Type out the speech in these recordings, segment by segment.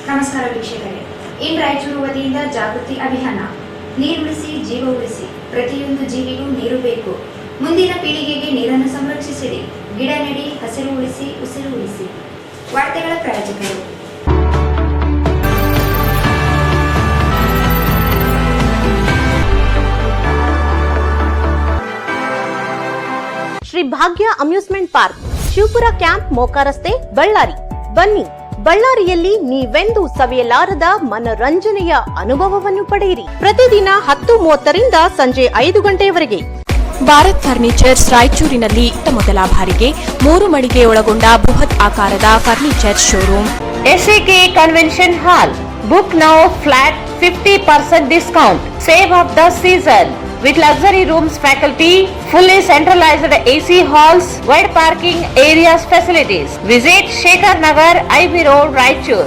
ನಮಸ್ಕಾರ ವೀಕ್ಷಕರೇ. ಇನ್ ರಾಯಚೂರು ವತಿಯಿಂದ ಜಾಗೃತಿ ಅಭಿಯಾನ. ನೀರುಳಿಸಿ ಜೀವ ಉಳಿಸಿ. ಪ್ರತಿಯೊಂದು ಜೀವಿಗೂ ನೀರು ಬೇಕು. ಮುಂದಿನ ಪೀಳಿಗೆಗೆ ನೀರನ್ನು ಸಂರಕ್ಷಿಸಿರಿ. ಗಿಡ ನೆಡಿ, ಹಸಿರು ಉಳಿಸಿ, ಉಸಿರು ಉಳಿಸಿ. ವಾರ್ತೆಗಳ ಪ್ರಾಯೋಜಕರು ಶ್ರೀ ಭಾಗ್ಯ amusement park, Shivapura camp, Moka ರಸ್ತೆ, ಬಳ್ಳಾರಿ. ಬನ್ನಿ, ಬಳ್ಳಾರಿಯಲ್ಲಿ ನೀವೆಂದೂ ಸವಿಯಲಾರದ ಮನರಂಜನೆಯ ಅನುಭವವನ್ನು ಪಡೆಯಿರಿ. ಪ್ರತಿದಿನ 10:30ರಿಂದ ಸಂಜೆ 5 ಗಂಟೆಯವರೆಗೆ. ಭಾರತ್ ಫರ್ನಿಚರ್ಸ್ ರಾಯಚೂರಿನಲ್ಲಿ ಮೊದಲ ಬಾರಿಗೆ 3 ಮಳಿಗೆ ಒಳಗೊಂಡ ಬೃಹತ್ ಆಕಾರದ furniture showroom. SAK convention hall. Book now, flat 50% discount. Save of the season with luxury rooms, faculty, fully centralized AC halls, wide parking areas, facilities. Visit Shekhar Nagar, IB Road, Raichur.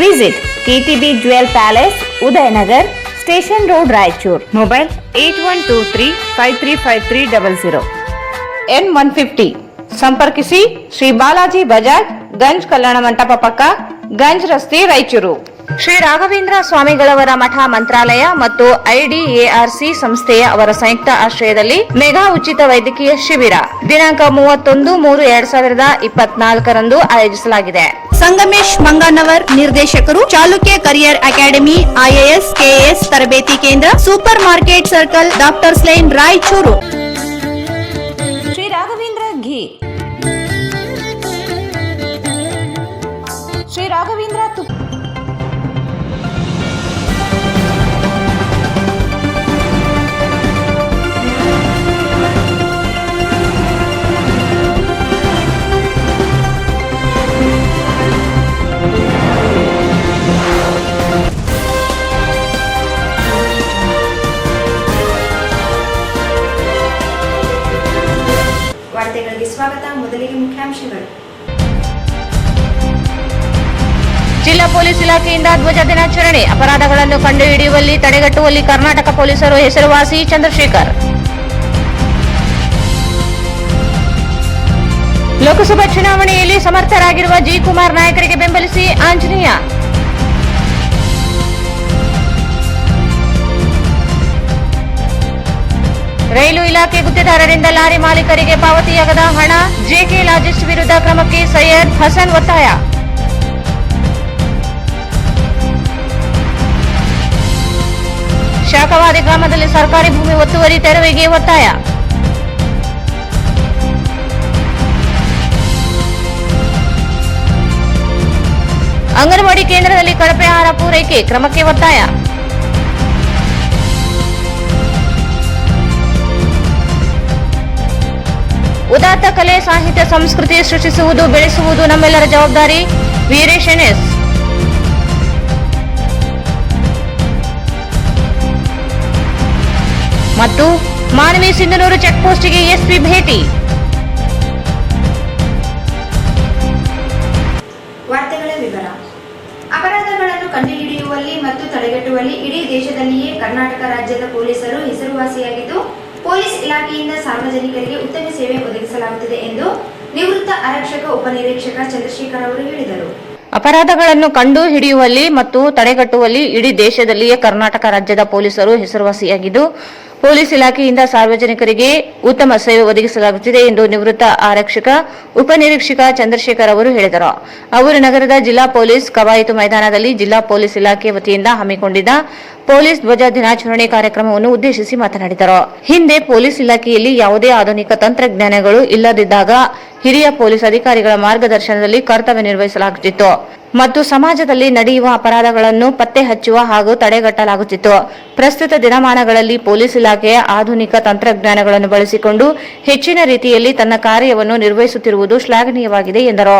Visit KTB Jewel Palace, Udayanagar, Station Road, Raichur. Mobile 8123535300. N150. ಸಂಪರ್ಕಿಸಿ ಶ್ರೀ ಬಾಲಾಜಿ ಬಜಾಜ್, ಗಂಜ್ ಕಲ್ಯಾಣ ಮಂಟಪ ಪಕ್ಕ, ಗಂಜ್ ರಸ್ತೆ, ರಾಯಚೂರು. ಶ್ರೀ ರಾಘವೇಂದ್ರ ಸ್ವಾಮಿಗಳವರ ಮಠ ಮಂತ್ರಾಲಯ ಮತ್ತು IDARC ಸಂಸ್ಥೆಯ ಅವರ ಸಂಯುಕ್ತ ಆಶ್ರಯದಲ್ಲಿ mega ಉಚಿತ ವೈದ್ಯಕೀಯ ಶಿಬಿರ ದಿನಾಂಕ 31/3/2024 ಆಯೋಜಿಸಲಾಗಿದೆ. ಸಂಗಮೇಶ್ ಮಂಗನವರ್ ನಿರ್ದೇಶಕರು, Chalukya career academy, IAS KS ತರಬೇತಿ ಕೇಂದ್ರ, super market circle, doctors line, Raichur. Shri Raghavendra ghee, Shri Raghavendra ತುಪ್ಪ, ವಾರ್ತೆಗಳಿಗೆ ಸ್ವಾಗತ. ಮೊದಲಿಗೆ ಮುಖ್ಯಾಂಶಗಳು. ಜಿಲ್ಲಾ ಪೊಲೀಸ್ ಇಲಾಖೆಯಿಂದ ಧ್ವಜ ದಿನಾಚರಣೆ. ಅಪರಾಧಗಳನ್ನು ಕಂಡುಹಿಡಿಯುವಲ್ಲಿ, ತಡೆಗಟ್ಟುವಲ್ಲಿ ಕರ್ನಾಟಕ ಪೊಲೀಸರು ಹೆಸರುವಾಸಿ. ಚಂದ್ರಶೇಖರ್. ಲೋಕಸಭಾ ಚುನಾವಣೆಯಲ್ಲಿ ಸಮರ್ಥರಾಗಿರುವ ಜಿ ಕುಮಾರ್ ನಾಯಕರಿಗೆ ಬೆಂಬಲಿಸಿ ಆಂಜನೇಯ. ರೈಲು ಇಲಾಖೆ ಗುತ್ತಿದಾರರಿಂದ ಲಾರಿ ಮಾಲೀಕರಿಗೆ ಪಾವತಿಯಾಗದ ಹಣ. ಜೆಕೆ ಲಾಜಿಸ್ಟ್ ವಿರುದ್ಧ ಕ್ರಮಕ್ಕೆ ಸೈಯದ್ ಹಸನ್ ಒತ್ತಾಯ. ಶಾಖವಾದಿ ಗ್ರಾಮದಲ್ಲಿ ಸರ್ಕಾರಿ ಭೂಮಿ ಒತ್ತುವರಿ ತೆರವಿಗೆ ಒತ್ತಾಯ. ಅಂಗನವಾಡಿ ಕೇಂದ್ರದಲ್ಲಿ ಕಳಪೆ ಆಹಾರ ಪೂರೈಕೆ, ಕ್ರಮಕ್ಕೆ ಒತ್ತಾಯ. ಉದಾತ್ತ ಕಲೆ, ಸಾಹಿತ್ಯ, ಸಂಸ್ಕೃತಿ ಸೃಷ್ಟಿಸುವುದು, ಬೆಳೆಸುವುದು ನಮ್ಮೆಲ್ಲರ ಜವಾಬ್ದಾರಿ. ವೀರೇಶ್ ಎನ್ಎಸ್. ಮತ್ತು ಮಾನವಿ ಸಿಂಧನೂರು ಚೆಕ್ಪೋಸ್ಟ್ಗೆ ಎಸ್ಪಿ ಭೇಟಿ. ವಾರ್ತೆಗಳ ವಿವರ. ಅಪರಾಧಗಳನ್ನು ಕಂಡುಹಿಡಿಯುವಲ್ಲಿ ಮತ್ತು ತಡೆಗಟ್ಟುವಲ್ಲಿ ಇಡೀ ದೇಶದಲ್ಲಿಯೇ ಕರ್ನಾಟಕ ರಾಜ್ಯದ ಪೊಲೀಸರು ಹೆಸರುವಾಸಿಯಾಗಿದ್ದು, ಪೊಲೀಸ್ ಇಲಾಖೆಯಿಂದ ಸಾರ್ವಜನಿಕರಿಗೆ ಉತ್ತಮ ಸೇವೆ ಒದಗಿಸಲಾಗುತ್ತಿದೆ ಎಂದು ನಿವೃತ್ತ ಆರಕ್ಷಕ ಉಪನಿರೀಕ್ಷಕ ಚಂದ್ರಶೇಖರ್ ಅವರು ಹೇಳಿದರು. ಅಪರಾಧಗಳನ್ನು ಕಂಡು ಹಿಡಿಯುವಲ್ಲಿ ಮತ್ತು ತಡೆಗಟ್ಟುವಲ್ಲಿ ಇಡೀ ದೇಶದಲ್ಲಿಯೇ ಕರ್ನಾಟಕ ರಾಜ್ಯದ ಪೊಲೀಸರು ಹೆಸರುವಾಸಿಯಾಗಿದ್ದು, ಪೊಲೀಸ್ ಇಲಾಖೆಯಿಂದ ಸಾರ್ವಜನಿಕರಿಗೆ ಉತ್ತಮ ಸೇವೆ ಒದಗಿಸಲಾಗುತ್ತಿದೆ ಎಂದು ನಿವೃತ್ತ ಆರಕ್ಷಕ ಉಪನಿರೀಕ್ಷಕ ಚಂದ್ರಶೇಖರ್ ಅವರು ಹೇಳಿದರು. ಅವರು ನಗರದ ಜಿಲ್ಲಾ ಪೊಲೀಸ್ ಕವಾಯತು ಮೈದಾನದಲ್ಲಿ ಜಿಲ್ಲಾ ಪೊಲೀಸ್ ಇಲಾಖೆ ವತಿಯಿಂದ ಹಮ್ಮಿಕೊಂಡಿದ್ದ ಪೊಲೀಸ್ ಧ್ವಜ ದಿನಾಚರಣೆ ಕಾರ್ಯಕ್ರಮವನ್ನು ಉದ್ದೇಶಿಸಿ ಮಾತನಾಡಿದರು. ಹಿಂದೆ ಪೊಲೀಸ್ ಇಲಾಖೆಯಲ್ಲಿ ಯಾವುದೇ ಆಧುನಿಕ ತಂತ್ರಜ್ಞಾನಗಳು ಇಲ್ಲದಿದ್ದಾಗ ಹಿರಿಯ ಪೊಲೀಸ್ ಅಧಿಕಾರಿಗಳ ಮಾರ್ಗದರ್ಶನದಲ್ಲಿ ಕರ್ತವ್ಯ ನಿರ್ವಹಿಸಲಾಗುತ್ತಿತ್ತು ಮತ್ತು ಸಮಾಜದಲ್ಲಿ ನಡೆಯುವ ಅಪರಾಧಗಳನ್ನು ಪತ್ತೆ ಹಚ್ಚುವ ಹಾಗೂ ತಡೆಗಟ್ಟಲಾಗುತ್ತಿತ್ತು. ಪ್ರಸ್ತುತ ದಿನಮಾನಗಳಲ್ಲಿ ಪೊಲೀಸ್ ಇಲಾಖೆಯ ಆಧುನಿಕ ತಂತ್ರಜ್ಞಾನಗಳನ್ನು ಬಳಸಿಕೊಂಡು ಹೆಚ್ಚಿನ ರೀತಿಯಲ್ಲಿ ತನ್ನ ಕಾರ್ಯವನ್ನು ನಿರ್ವಹಿಸುತ್ತಿರುವುದು ಶ್ಲಾಘನೀಯವಾಗಿದೆ ಎಂದರು.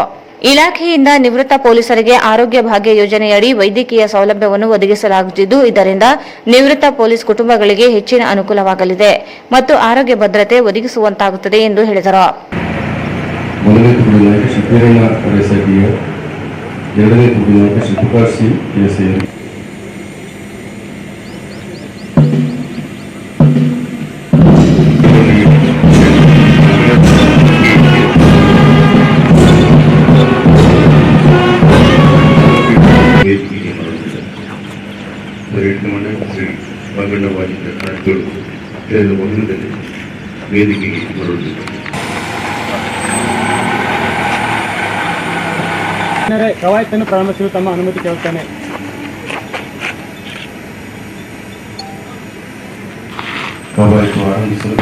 ಇಲಾಖೆಯಿಂದ ನಿವೃತ್ತ ಪೊಲೀಸರಿಗೆ ಆರೋಗ್ಯ ಭಾಗ್ಯ ಯೋಜನೆಯಡಿ ವೈದ್ಯಕೀಯ ಸೌಲಭ್ಯವನ್ನು ಒದಗಿಸಲಾಗುತ್ತಿದ್ದು, ಇದರಿಂದ ನಿವೃತ್ತ ಪೊಲೀಸ್ ಕುಟುಂಬಗಳಿಗೆ ಹೆಚ್ಚಿನ ಅನುಕೂಲವಾಗಲಿದೆ ಮತ್ತು ಆರೋಗ್ಯ ಭದ್ರತೆ ಒದಗಿಸುವಂತಾಗುತ್ತದೆ ಎಂದು ಹೇಳಿದರು. ಎರಡನೇ ತುಡಿನಾಯಕ ಶ್ರೀ ತುಕಾರ್ C KSAR. Parade commander Shri Manganna Valikar ನಾಯಕರು ಕಳೆದ ವಾಹನದಲ್ಲಿ ವೇದಿಕೆಗೆ ಬರುವುದು. ಕವಾಯತನ್ನು ಪ್ರಾರಂಭಿಸಲು ತಮ್ಮ ಅನುಮತಿ ಕೇಳುತ್ತಾನೆ. ಕವಾಯತು ಆರಂಭಿಸಲು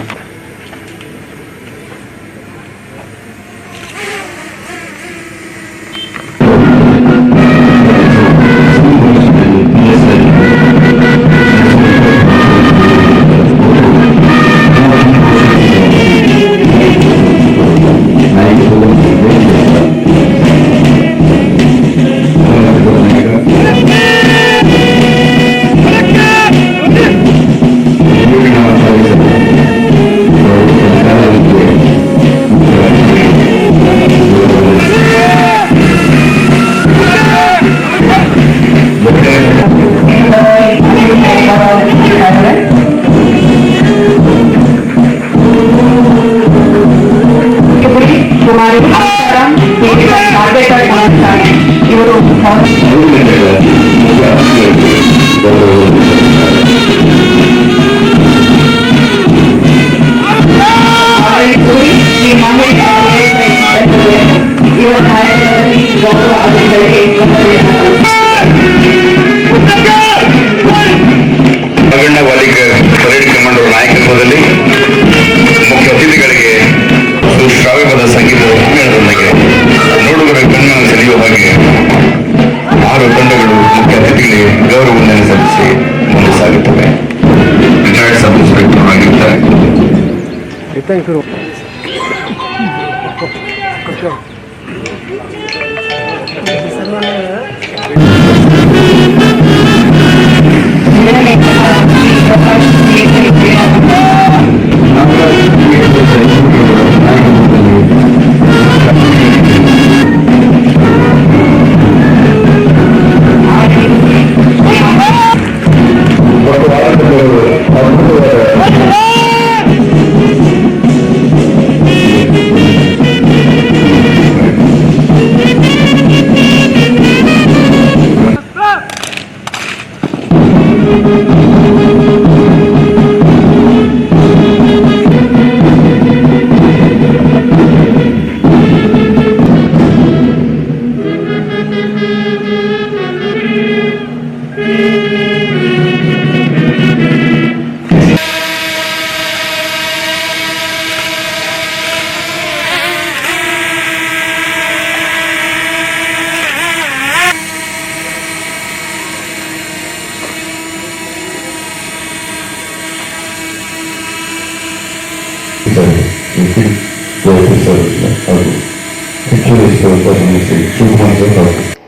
ಮಂಗಣ್ಣ ವಾಲಿಕರ್ ಪರೇಡ್ ಕಮಾಂಡರ್ ನಾಯಕತ್ವದಲ್ಲಿ ಮುಖ್ಯ ಅತಿಥಿಗಳಿಗೆ ಶ್ರಾವ್ಯವಾದ ಸಂಗೀತದ ಹಿನ್ನೆಲೆಯೊಂದಿಗೆ ನೋಡುಗರ ಕಣ್ಣನ್ನು ಸೆಳೆಯುವ ಹಾಗೆ 6 ತಂಡಗಳು ಮುಖ್ಯ ಅತಿಥಿಗಳಿಗೆ ಗೌರವ ವಂದನೆ ಸಲ್ಲಿಸಿ ಮುಂದೆ ಸಾಗುತ್ತವೆ. ರಿಟೈರ್ಡ್ ಸಬ್ ಇನ್ಸ್ಪೆಕ್ಟರ್ ಆಗಿರ್ತಾರೆ.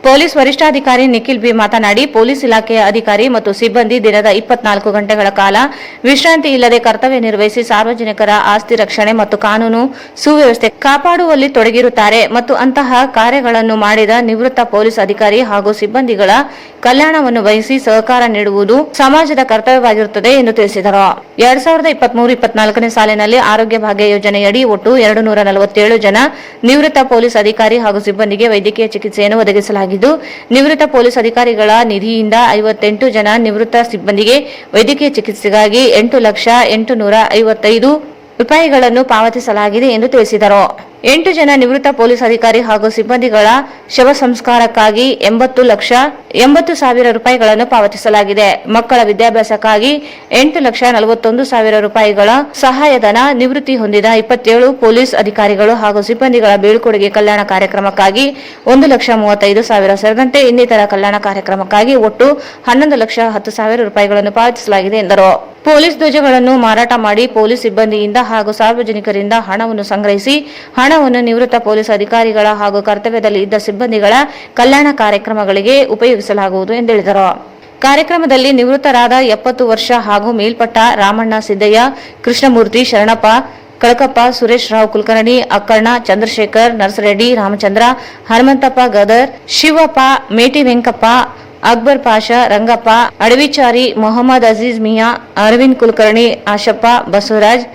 ಪೊಲೀಸ್ ವರಿಷ್ಠಾಧಿಕಾರಿ ನಿಖಿಲ್ ಬಿ ಮಾತನಾಡಿ, ಪೊಲೀಸ್ ಇಲಾಖೆಯ ಅಧಿಕಾರಿ ಮತ್ತು ಸಿಬ್ಬಂದಿ ದಿನದ 24 ಗಂಟೆಗಳ ಕಾಲ ವಿಶ್ರಾಂತಿ ಇಲ್ಲದೆ ಕರ್ತವ್ಯ ನಿರ್ವಹಿಸಿ ಸಾರ್ವಜನಿಕರ ಆಸ್ತಿ ರಕ್ಷಣೆ ಮತ್ತು ಕಾನೂನು ಸುವ್ಯವಸ್ಥೆ ಕಾಪಾಡುವಲ್ಲಿ ತೊಡಗಿರುತ್ತಾರೆ ಮತ್ತು ಅಂತಹ ಕಾರ್ಯಗಳನ್ನು ಮಾಡಿದ ನಿವೃತ್ತ ಪೊಲೀಸ್ ಅಧಿಕಾರಿ ಹಾಗೂ ಸಿಬ್ಬಂದಿಗಳ ಕಲ್ಯಾಣವನ್ನು ಬಯಸಿ ಸಹಕಾರ ನೀಡುವುದು ಸಮಾಜದ ಕರ್ತವ್ಯವಾಗಿರುತ್ತದೆ ಎಂದು ತಿಳಿಸಿದರು. 2023-24 ಸಾಲಿನಲ್ಲಿ ಆರೋಗ್ಯ ಭಾಗ್ಯ ಯೋಜನೆಯಡಿ ಒಟ್ಟು 247 ಜನ ನಿವೃತ್ತ ಪೊಲೀಸ್ ಅಧಿಕಾರಿ ಹಾಗೂ ಸಿಬ್ಬಂದಿಗೆ ವೈದ್ಯಕೀಯ ಚಿಕಿತ್ಸೆಯನ್ನು ಒದಗಿಸಲಾಗಿದ್ದು, ನಿವೃತ್ತ ಪೊಲೀಸ್ ಅಧಿಕಾರಿಗಳ ನಿಧಿಯಿಂದ 58 ಜನ ನಿವೃತ್ತ ಸಿಬ್ಬಂದಿಗೆ ವೈದ್ಯಕೀಯ ಚಿಕಿತ್ಸೆಗಾಗಿ 8,855,000 ರೂಪಾಯಿಗಳನ್ನು ಪಾವತಿಸಲಾಗಿದೆ ಎಂದು ತಿಳಿಸಿದರು. 8 ಜನ ನಿವೃತ್ತ ಪೊಲೀಸ್ ಅಧಿಕಾರಿ ಹಾಗೂ ಸಿಬ್ಬಂದಿಗಳ ಶವ ಸಂಸ್ಕಾರಕ್ಕಾಗಿ 80,80,000 ರೂಪಾಯಿಗಳನ್ನು ಪಾವತಿಸಲಾಗಿದೆ. ಮಕ್ಕಳ ವಿದ್ಯಾಭ್ಯಾಸಕ್ಕಾಗಿ 8,41,000 ರೂಪಾಯಿಗಳ ಸಹಾಯಧನ, ನಿವೃತ್ತಿ ಹೊಂದಿದ 27 ಪೊಲೀಸ್ ಅಧಿಕಾರಿಗಳು ಹಾಗೂ ಸಿಬ್ಬಂದಿಗಳ ಬೀಳ್ಕೊಡುಗೆ ಕಲ್ಯಾಣ ಕಾರ್ಯಕ್ರಮಕ್ಕಾಗಿ 1,35,000 ಸೇರಿದಂತೆ ಇನ್ನಿತರ ಕಲ್ಯಾಣ ಕಾರ್ಯಕ್ರಮಕ್ಕಾಗಿ ಒಟ್ಟು 11,10,000 ರೂಪಾಯಿಗಳನ್ನು ಪಾವತಿಸಲಾಗಿದೆ ಎಂದರು. ಪೊಲೀಸ್ ಧ್ವಜಗಳನ್ನು ಮಾರಾಟ ಮಾಡಿ ಪೊಲೀಸ್ ಸಿಬ್ಬಂದಿಯಿಂದ ಹಾಗೂ ಸಾರ್ವಜನಿಕರಿಂದ ಹಣವನ್ನು ಸಂಗ್ರಹಿಸಿ ಹಣವನ್ನು ನಿವೃತ್ತ ಪೊಲೀಸ್ ಅಧಿಕಾರಿಗಳ ಹಾಗೂ ಕರ್ತವ್ಯದಲ್ಲಿ ಇದ್ದ ಸಿಬ್ಬಂದಿಗಳ ಕಲ್ಯಾಣ ಕಾರ್ಯಕ್ರಮಗಳಿಗೆ ಉಪಯೋಗಿಸಲಾಗುವುದು ಎಂದು ಹೇಳಿದರು. ಕಾರ್ಯಕ್ರಮದಲ್ಲಿ ನಿವೃತ್ತರಾದ 70 ವರ್ಷ ಹಾಗೂ ಮೇಲ್ಪಟ್ಟ ರಾಮಣ್ಣ, ಸಿದ್ದಯ್ಯ, ಕೃಷ್ಣಮೂರ್ತಿ, ಶರಣಪ್ಪ, ಕಳಕಪ್ಪ, ಸುರೇಶ್ ರಾವ್ ಕುಲಕರ್ಣಿ, ಅಕ್ಕಣ್ಣ, ಚಂದ್ರಶೇಖರ್, ನರಸರೆಡ್ಡಿ, ರಾಮಚಂದ್ರ, ಹನುಮಂತಪ್ಪ ಗದರ್, ಶಿವಪ್ಪ, ಮೇಟಿ ವೆಂಕಪ್ಪ, ಅಕ್ಬರ್ ಪಾಷಾ, ರಂಗಪ್ಪ, ಅಡವಿಚಾರಿ, ಮೊಹಮ್ಮದ್ ಅಜೀಜ್ ಮಿಯಾ, ಅರವಿಂದ್ ಕುಲಕರ್ಣಿ, ಆಶಪ್ಪ, ಬಸವರಾಜ್,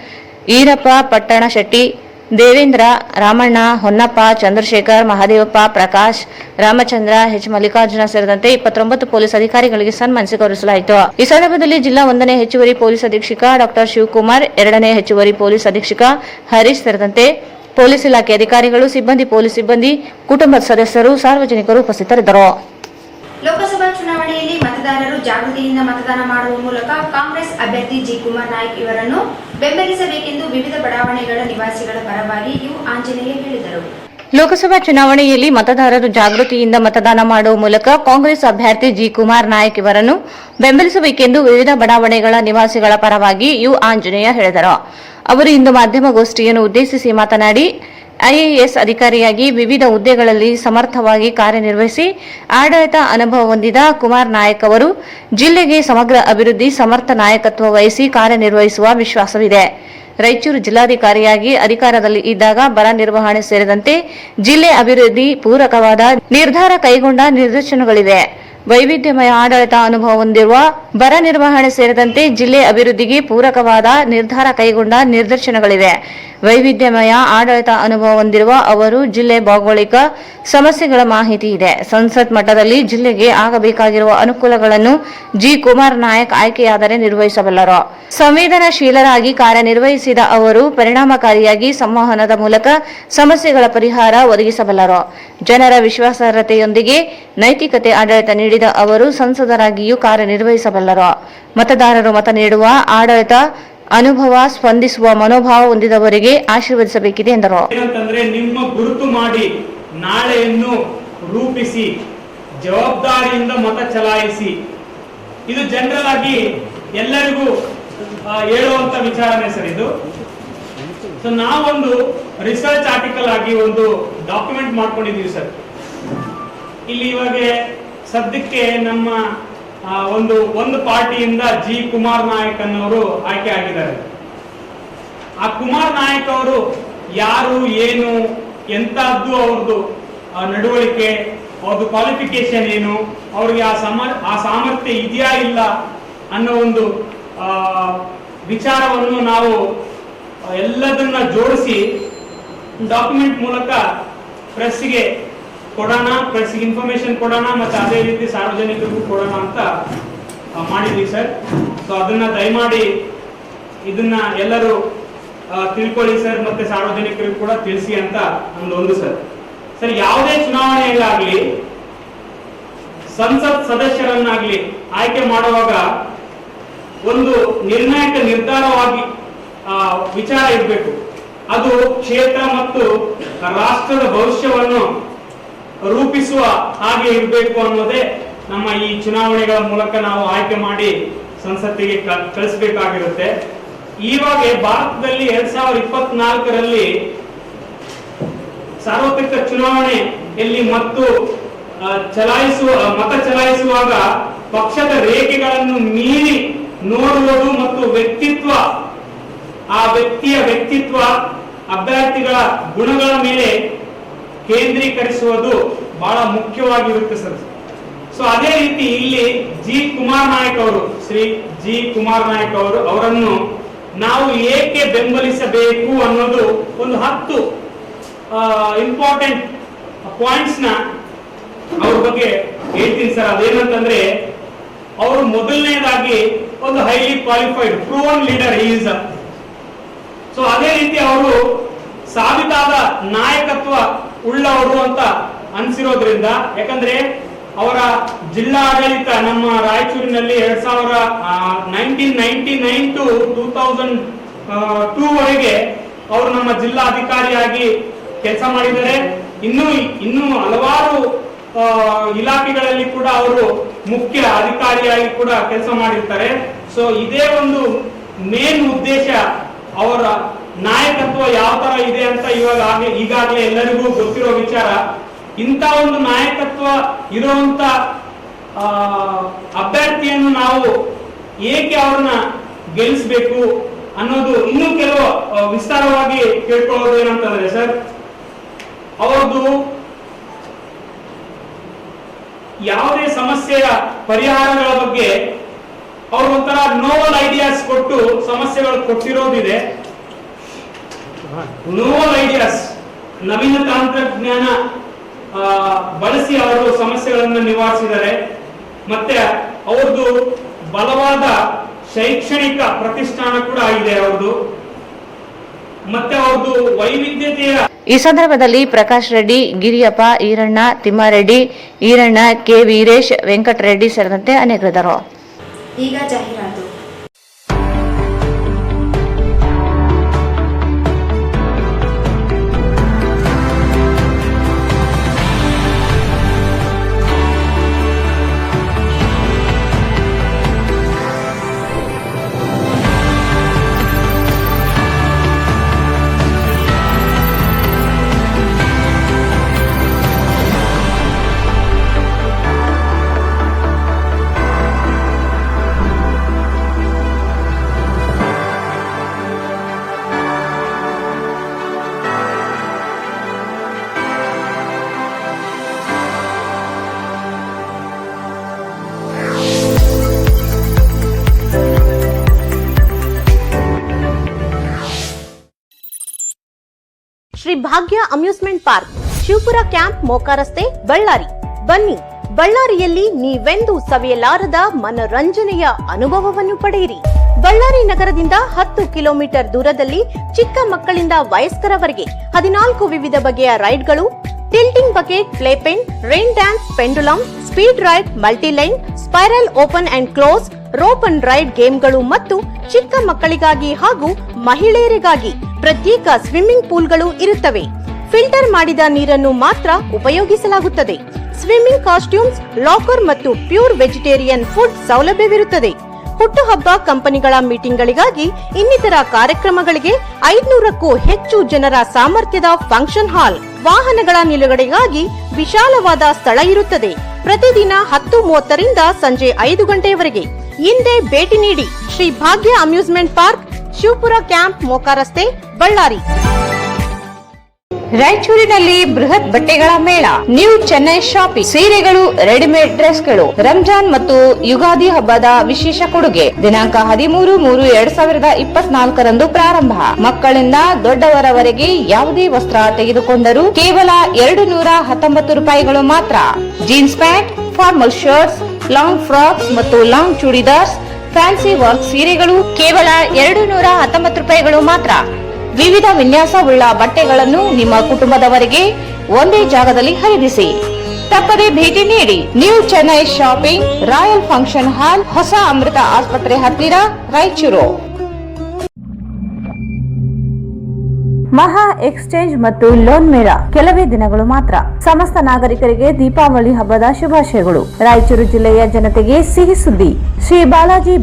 ಈರಪ್ಪ, ಪಟ್ಟಣ ಶೆಟ್ಟಿ, ದೇವೇಂದ್ರ, ರಾಮಣ್ಣ, ಹೊನ್ನಪ್ಪ, ಚಂದ್ರಶೇಖರ್, ಮಹಾದೇವಪ್ಪ, ಪ್ರಕಾಶ್, ರಾಮಚಂದ್ರ, ಎಚ್ ಮಲ್ಲಿಕಾರ್ಜುನ ಸೇರಿದಂತೆ 29 ಪೊಲೀಸ್ ಅಧಿಕಾರಿಗಳಿಗೆ ಸನ್ಮಾನಿಸಿ ಗೌರವಿಸಲಾಯಿತು. ಈ ಸಂದರ್ಭದಲ್ಲಿ ಜಿಲ್ಲಾ 1ನೇ ಹೆಚ್ಚುವರಿ ಪೊಲೀಸ್ ಅಧೀಕ್ಷಕ ಡಾಕ್ಟರ್ ಶಿವಕುಮಾರ್, 2ನೇ ಹೆಚ್ಚುವರಿ ಪೊಲೀಸ್ ಅಧೀಕ್ಷಕ ಹರೀಶ್ ಸೇರಿದಂತೆ ಪೊಲೀಸ್ ಇಲಾಖೆ ಅಧಿಕಾರಿಗಳು, ಸಿಬ್ಬಂದಿ, ಪೊಲೀಸ್ ಸಿಬ್ಬಂದಿ, ಕುಟುಂಬದ ಸದಸ್ಯರು, ಸಾರ್ವಜನಿಕರು ಉಪಸ್ಥಿತರಿದ್ದರು. ಲೋಕಸಭಾ ಚುನಾವಣೆಯಲ್ಲಿ ಮತದಾರರು ಜಾಗೃತಿಯಿಂದ ಮತದಾನ ಮಾಡುವ ಮೂಲಕ ಕಾಂಗ್ರೆಸ್ ಅಭ್ಯರ್ಥಿ ಜಿ. ಕುಮಾರ್ ನಾಯ್ಕ್ ಇವರನ್ನು ಬೆಂಬಲಿಸಬೇಕೆಂದು ವಿವಿಧ ಬಡಾವಣೆಗಳ ನಿವಾಸಿಗಳ ಪರವಾಗಿ ಯು. ಆಂಜನೇಯ ಹೇಳಿದರು. ಲೋಕಸಭಾ ಚುನಾವಣೆಯಲ್ಲಿ ಮತದಾರರು ಜಾಗೃತಿಯಿಂದ ಮತದಾನ ಮಾಡುವ ಮೂಲಕ ಕಾಂಗ್ರೆಸ್ ಅಭ್ಯರ್ಥಿ ಜಿ. ಕುಮಾರ್ ನಾಯ್ಕ್ ಇವರನ್ನು ಬೆಂಬಲಿಸಬೇಕೆಂದು ವಿವಿಧ ಬಡಾವಣೆಗಳ ನಿವಾಸಿಗಳ ಪರವಾಗಿ ಯು. ಆಂಜನೇಯ ಹೇಳಿದರು. ಅವರು ಇಂದು ಮಾಧ್ಯಮಗೋಷ್ಠಿಯನ್ನು ಉದ್ದೇಶಿಸಿ ಮಾತನಾಡಿ, ಐಎಎಸ್ ಅಧಿಕಾರಿಯಾಗಿ ವಿವಿಧ ಹುದ್ದೆಗಳಲ್ಲಿ ಸಮರ್ಥವಾಗಿ ಕಾರ್ಯನಿರ್ವಹಿಸಿ ಆಡಳಿತ ಅನುಭವ ಹೊಂದಿದ ಕುಮಾರ್ ನಾಯಕ್ ಅವರು ಜಿಲ್ಲೆಗೆ ಸಮಗ್ರ ಅಭಿವೃದ್ಧಿ, ಸಮರ್ಥ ನಾಯಕತ್ವ ವಹಿಸಿ ಕಾರ್ಯನಿರ್ವಹಿಸುವ ವಿಶ್ವಾಸವಿದೆ. ರಾಯಚೂರು ಜಿಲ್ಲಾಧಿಕಾರಿಯಾಗಿ ಅಧಿಕಾರದಲ್ಲಿ ಇದ್ದಾಗ ಬರ ನಿರ್ವಹಣೆ ಸೇರಿದಂತೆ ಜಿಲ್ಲೆ ಅಭಿವೃದ್ಧಿ ಪೂರಕವಾದ ನಿರ್ಧಾರ ಕೈಗೊಂಡ ನಿದರ್ಶನಗಳಿವೆ. ವೈವಿಧ್ಯಮಯ ಆಡಳಿತ ಅನುಭವ ಹೊಂದಿರುವ ಬರ ನಿರ್ವಹಣೆ ಸೇರಿದಂತೆ ಜಿಲ್ಲೆ ಅಭಿವೃದ್ಧಿಗೆ ಪೂರಕವಾದ ನಿರ್ಧಾರ ಕೈಗೊಂಡ ನಿದರ್ಶನಗಳಿವೆ. ವೈವಿಧ್ಯಮಯ ಆಡಳಿತ ಅನುಭವ ಹೊಂದಿರುವ ಅವರು ಜಿಲ್ಲೆ ಭೌಗೋಳಿಕ ಸಮಸ್ಯೆಗಳ ಮಾಹಿತಿ ಇದೆ. ಸಂಸತ್ ಮಟ್ಟದಲ್ಲಿ ಜಿಲ್ಲೆಗೆ ಆಗಬೇಕಾಗಿರುವ ಅನುಕೂಲಗಳನ್ನು ಜಿ. ಕುಮಾರ್ ನಾಯಕ್ ಆಯ್ಕೆಯಾದರೆ ನಿರ್ವಹಿಸಬಲ್ಲರು. ಸಂವೇದನಾಶೀಲರಾಗಿ ಕಾರ್ಯನಿರ್ವಹಿಸಿದ ಅವರು ಪರಿಣಾಮಕಾರಿಯಾಗಿ ಸಂವಹನದ ಮೂಲಕ ಸಮಸ್ಯೆಗಳ ಪರಿಹಾರ ಒದಗಿಸಬಲ್ಲರು. ಜನರ ವಿಶ್ವಾಸಾರ್ಹತೆಯೊಂದಿಗೆ ನೈತಿಕತೆ ಆಡಳಿತ ನೀಡಿದ ಅವರು ಸಂಸದರಾಗಿಯೂ ಕಾರ್ಯನಿರ್ವಹಿಸಬಲ್ಲರು. ಮತದಾರರು ಮತ ನೀಡುವ ಆಡಳಿತ ಅನುಭವ, ಸ್ಪಂದಿಸುವ ಮನೋಭಾವ ಹೊಂದಿದವರಿಗೆ ಆಶೀರ್ವದಿಸಬೇಕಿದೆ ಎಂದರು. ಏನಂತಂದ್ರೆ ನಿಮ್ಮ ಗುರುತು ಮಾಡಿ ನಾಳೆಯನ್ನು ರೂಪಿಸಿ ಜವಾಬ್ದಾರಿಯಿಂದ ಮತ ಚಲಾಯಿಸಿ. ಇದು ಜನರಲ್ ಆಗಿ ಎಲ್ಲರಿಗೂ ಹೇಳುವಂತ ವಿಚಾರನೆ ಸರ್ ಇದು. ಸೊ ನಾವೊಂದು ರಿಸರ್ಚ್ ಆರ್ಟಿಕಲ್ ಆಗಿ ಒಂದು ಡಾಕ್ಯುಮೆಂಟ್ ಮಾಡ್ಕೊಂಡಿದೀವಿ ಸರ್. ಇಲ್ಲಿ ಇವಾಗ ಸದ್ಯಕ್ಕೆ ನಮ್ಮ ಒಂದು ಪಾರ್ಟಿಯಿಂದ ಜಿ. ಕುಮಾರ್ ನಾಯಕ್ ಅನ್ನೋರು ಆಯ್ಕೆ ಆಗಿದ್ದಾರೆ. ಆ ಕುಮಾರ್ ನಾಯಕ್ ಅವರು ಯಾರು, ಏನು, ಎಂತದ್ದು ಅವ್ರದ್ದು ನಡವಳಿಕೆ, ಅವ್ರದ್ದು ಕ್ವಾಲಿಫಿಕೇಶನ್ ಏನು, ಅವ್ರಿಗೆ ಆ ಸಾಮರ್ಥ್ಯ ಇದೆಯಾ ಇಲ್ಲ ಅನ್ನೋ ಒಂದು ವಿಚಾರವನ್ನು ನಾವು ಎಲ್ಲದನ್ನ ಜೋಡಿಸಿ ಡಾಕ್ಯುಮೆಂಟ್ ಮೂಲಕ ಪ್ರೆಸ್ಗೆ ಕೊಡೋಣ, ಪ್ರೆಸ್ಗೆ ಇನ್ಫಾರ್ಮೇಶನ್ ಕೊಡೋಣ, ಮತ್ತೆ ಅದೇ ರೀತಿ ಸಾರ್ವಜನಿಕರಿಗೂ ಕೊಡೋಣ ಅಂತ ಮಾಡಿದ್ವಿ ಸರ್. ಸೊ ಅದನ್ನ ದಯಮಾಡಿ ಇದನ್ನ ಎಲ್ಲರೂ ತಿಳ್ಕೊಳ್ಳಿ ಸರ್, ಮತ್ತೆ ಸಾರ್ವಜನಿಕರಿಗೂ ಕೂಡ ತಿಳಿಸಿ ಅಂತ ನಮ್ದೊಂದು ಸರ್. ಸರ್, ಯಾವುದೇ ಚುನಾವಣೆಯಲ್ಲಾಗ್ಲಿ ಸಂಸತ್ ಸದಸ್ಯರನ್ನಾಗ್ಲಿ ಆಯ್ಕೆ ಮಾಡುವಾಗ ಒಂದು ನಿರ್ಣಾಯಕ ನಿರ್ಧಾರವಾಗಿ ವಿಚಾರ ಇರಬೇಕು. ಅದು ಕ್ಷೇತ್ರ ಮತ್ತು ರಾಷ್ಟ್ರದ ಭವಿಷ್ಯವನ್ನು ರೂಪಿಸುವ ಹಾಗೆ ಇರಬೇಕು ಅನ್ನೋದೇ ನಮ್ಮ ಈ ಚುನಾವಣೆಗಳ ಮೂಲಕ ನಾವು ಆಯ್ಕೆ ಮಾಡಿ ಸಂಸತ್ತಿಗೆ ಕಳಿಸಬೇಕಾಗಿರುತ್ತೆ. ಇವಾಗ ಭಾರತದಲ್ಲಿ 2024ರಲ್ಲಿ ಸಾರ್ವತ್ರಿಕ ಚುನಾವಣೆಯಲ್ಲಿ ಮತ ಚಲಾಯಿಸುವಾಗ ಪಕ್ಷದ ರೇಖೆಗಳನ್ನು ಮೀರಿ ನೋಡುವುದು ಮತ್ತು ಆ ವ್ಯಕ್ತಿಯ ವ್ಯಕ್ತಿತ್ವ, ಅಭ್ಯರ್ಥಿಗಳ ಗುಣಗಳ ಮೇಲೆ ಕೇಂದ್ರೀಕರಿಸುವುದು ಬಹಳ ಮುಖ್ಯವಾಗಿರುತ್ತೆ ಸರ್. ಸೊ ಅದೇ ರೀತಿ ಇಲ್ಲಿ ಜಿ. ಕುಮಾರ್ ನಾಯಕ್ ಅವರು, ಶ್ರೀ ಜಿ. ಕುಮಾರ್ ನಾಯಕ್ ಅವರನ್ನು ನಾವು ಏಕೆ ಬೆಂಬಲಿಸಬೇಕು ಅನ್ನೋದು ಒಂದು 10 ಇಂಪಾರ್ಟೆಂಟ್ ಪಾಯಿಂಟ್ಸ್ ನ ಅವ್ರ ಬಗ್ಗೆ ಹೇಳ್ತೀನಿ ಸರ್. ಅದೇನಂತಂದ್ರೆ, ಅವರು ಮೊದಲನೇದಾಗಿ ಒಂದು highly qualified proven leader is. So ಅದೇ ರೀತಿ ಅವರು ಸಾಬೀತಾದ ನಾಯಕತ್ವ ಉಳ್ಳವರು ಅಂತ ಅನ್ಸಿರೋದ್ರಿಂದ, ಯಾಕಂದ್ರೆ ಅವರ ಜಿಲ್ಲಾ ಆಡಳಿತ ನಮ್ಮ ರಾಯಚೂರಿನಲ್ಲಿ 1999 to 2002 ವರೆಗೆ ಅವರು ನಮ್ಮ ಜಿಲ್ಲಾ ಅಧಿಕಾರಿಯಾಗಿ ಕೆಲಸ ಮಾಡಿದ್ದಾರೆ. ಇನ್ನೂ ಹಲವಾರು ಇಲಾಖೆಗಳಲ್ಲಿ ಕೂಡ ಅವರು ಮುಖ್ಯ ಅಧಿಕಾರಿಯಾಗಿ ಕೂಡ ಕೆಲಸ ಮಾಡಿರ್ತಾರೆ. ಸೊ ಇದೇ ಒಂದು ಮೇನ್ ಉದ್ದೇಶ. ಅವರ ನಾಯಕತ್ವ ಯಾವ ತರ ಇದೆ ಅಂತ ಈಗಾಗಲೇ ಎಲ್ಲರಿಗೂ ಗೊತ್ತಿರೋ ವಿಚಾರ. ಇಂಥ ಒಂದು ನಾಯಕತ್ವ ಇರುವಂತ ಅಭ್ಯರ್ಥಿಯನ್ನು ನಾವು ಏಕೆ ಅವ್ರನ್ನ ಗೆಲ್ಲಿಸಬೇಕು ಅನ್ನೋದು ಇನ್ನೂ ಕೆಲವು ವಿಸ್ತಾರವಾಗಿ ಕೇಳ್ಕೊಳ್ಳೋದು ಏನಂತಂದ್ರೆ ಸರ್, ಅವ್ರದ್ದು ಯಾವುದೇ ಸಮಸ್ಯೆಯ ಪರಿಹಾರಗಳ ಬಗ್ಗೆ ಅವ್ರು ಒಂಥರ ನೋವಲ್ ಐಡಿಯಾಸ್ ಕೊಟ್ಟು ಸಮಸ್ಯೆಗಳು ಕೊಟ್ಟಿರೋದಿದೆ. ನೋವಲ್ ಐಡಿಯಾಸ್, ನವೀನ ತಂತ್ರಜ್ಞಾನ ಬಳಸಿ ಅವರು ಸಮಸ್ಯೆಗಳನ್ನು ನಿವಾರಿಸಿದ್ದಾರೆ. ಮತ್ತೆ ಅವ್ರದ್ದು ಬಲವಾದ ಶೈಕ್ಷಣಿಕ ಪ್ರತಿಷ್ಠಾನ ಕೂಡ ಇದೆ ಅವ್ರದ್ದು. ಮತ್ತೆ ಅವ್ರದ್ದು ವೈವಿಧ್ಯತೆಯ. ಈ ಸಂದರ್ಭದಲ್ಲಿ ಪ್ರಕಾಶ್ ರೆಡ್ಡಿ, ಗಿರಿಯಪ್ಪ, ಈರಣ್ಣ, ತಿಮ್ಮಾರೆಡ್ಡಿ, ಈರಣ್ಣ, ಕೆ ವೀರೇಶ್, ವೆಂಕಟರೆಡ್ಡಿ ಸೇರಿದಂತೆ ಅನೇಕರಿದ್ದರು. ಈಗ ಜಾಹೀರಾತು. ಶ್ರೀ ಭಾಗ್ಯ amusement park, Shivapura camp, Moka ರಸ್ತೆ, ಬಳ್ಳಾರಿ. ಬನ್ನಿ, ಬಳ್ಳಾರಿಯಲ್ಲಿ ನೀವೆಂದೂ ಸವಿಯಲಾರದ ಮನರಂಜನೆಯ ಅನುಭವವನ್ನು ಪಡೆಯಿರಿ. ಬಳ್ಳಾರಿ ನಗರದಿಂದ 10 ಕಿಲೋಮೀಟರ್ ದೂರದಲ್ಲಿ ಚಿಕ್ಕ ಮಕ್ಕಳಿಂದ ವಯಸ್ಕರವರೆಗೆ 14 ವಿವಿಧ ಬಗೆಯ ರೈಡ್ಗಳು, tilting bucket, play pen, rain dance, pendulum, speed ride, multiline, spiral open and close, rope and ride ಗೇಮ್ಗಳು ಮತ್ತು ಚಿಕ್ಕ ಮಕ್ಕಳಿಗಾಗಿ ಹಾಗೂ ಮಹಿಳೆಯರಿಗಾಗಿ ಪ್ರತ್ಯೇಕ ಸ್ವಿಮ್ಮಿಂಗ್ ಪೂಲ್ಗಳು ಇರುತ್ತವೆ. ಫಿಲ್ಟರ್ ಮಾಡಿದ ನೀರನ್ನು ಮಾತ್ರ ಉಪಯೋಗಿಸಲಾಗುತ್ತದೆ. ಸ್ವಿಮ್ಮಿಂಗ್ ಕಾಸ್ಟ್ಯೂಮ್ಸ್, ಲಾಕರ್ ಮತ್ತು ಪ್ಯೂರ್ ವೆಜಿಟೇರಿಯನ್ ಫುಡ್ ಸೌಲಭ್ಯವಿರುತ್ತದೆ. ಹುಟ್ಟುಹಬ್ಬ, ಕಂಪನಿಗಳ ಮೀಟಿಂಗ್ಗಳಿಗಾಗಿ, ಇನ್ನಿತರ ಕಾರ್ಯಕ್ರಮಗಳಿಗೆ 500ಕ್ಕೂ ಹೆಚ್ಚು ಜನರ ಸಾಮರ್ಥ್ಯದ ಫಂಕ್ಷನ್ ಹಾಲ್, ವಾಹನಗಳ ನಿಲುಗಡೆಗಾಗಿ ವಿಶಾಲವಾದ ಸ್ಥಳ ಇರುತ್ತದೆ. ಪ್ರತಿದಿನ 10:30 ರಿಂದ ಸಂಜೆ 5 ಗಂಟೆಯವರೆಗೆ. ಹಿಂದೆ ಭೇಟಿ ನೀಡಿ. ಶ್ರೀ ಭಾಗ್ಯ amusement park, Shivapura camp, Moka ರಸ್ತೆ, ಬಳ್ಳಾರಿ. ರಾಯಚೂರಿನಲ್ಲಿ ಬೃಹತ್ ಬಟ್ಟೆಗಳ ಮೇಳ, ನ್ಯೂ ಚೆನ್ನೈ ಶಾಪಿಂಗ್. ಸೀರೆಗಳು, ರೆಡಿಮೇಡ್ ಡ್ರೆಸ್ಗಳು, ರಂಜಾನ್ ಮತ್ತು ಯುಗಾದಿ ಹಬ್ಬದ ವಿಶೇಷ ಕೊಡುಗೆ. ದಿನಾಂಕ 13/3/2024 ಪ್ರಾರಂಭ. ಮಕ್ಕಳಿಂದ ದೊಡ್ಡವರವರೆಗೆ ಯಾವುದೇ ವಸ್ತ್ರ ತೆಗೆದುಕೊಂಡರೂ ಕೇವಲ 219 ರೂಪಾಯಿಗಳು ಮಾತ್ರ. Jeans pant, formal shirts, long frocks ಮತ್ತು ಲಾಂಗ್ ಚೂಡಿದಾರ್ಸ್, ಫ್ಯಾನ್ಸಿ ವರ್ಕ್ ಸೀರೆಗಳು ಕೇವಲ 219 ರೂಪಾಯಿಗಳು ಮಾತ್ರ. ವಿವಿಧ ವಿನ್ಯಾಸವುಳ್ಳ ಬಟ್ಟೆಗಳನ್ನು ನಿಮ್ಮ ಕುಟುಂಬದವರೆಗೆ ಒಂದೇ ಜಾಗದಲ್ಲಿ ಖರೀದಿಸಿ. ತಪ್ಪದೆ ಭೇಟಿ ನೀಡಿ. New Chennai shopping, royal function hall, ಹೊಸ ಅಮೃತ ಆಸ್ಪತ್ರೆ ಹತ್ತಿರ, ರಾಯಚೂರು. ಮಹಾ ಎಕ್ಸ್ಚೇಂಜ್ ಮತ್ತು ಲೋನ್ ಮೇಳ ಕೆಲವೇ ದಿನಗಳು ಮಾತ್ರ. ಸಮಸ್ತ ನಾಗರಿಕರಿಗೆ ದೀಪಾವಳಿ ಹಬ್ಬದ ಶುಭಾಶಯಗಳು. ರಾಯಚೂರು ಜಿಲ್ಲೆಯ ಜನತೆಗೆ ಸಿಹಿ ಸುದ್ದಿ. ಶ್ರೀ ಬಾಲಾಜಿ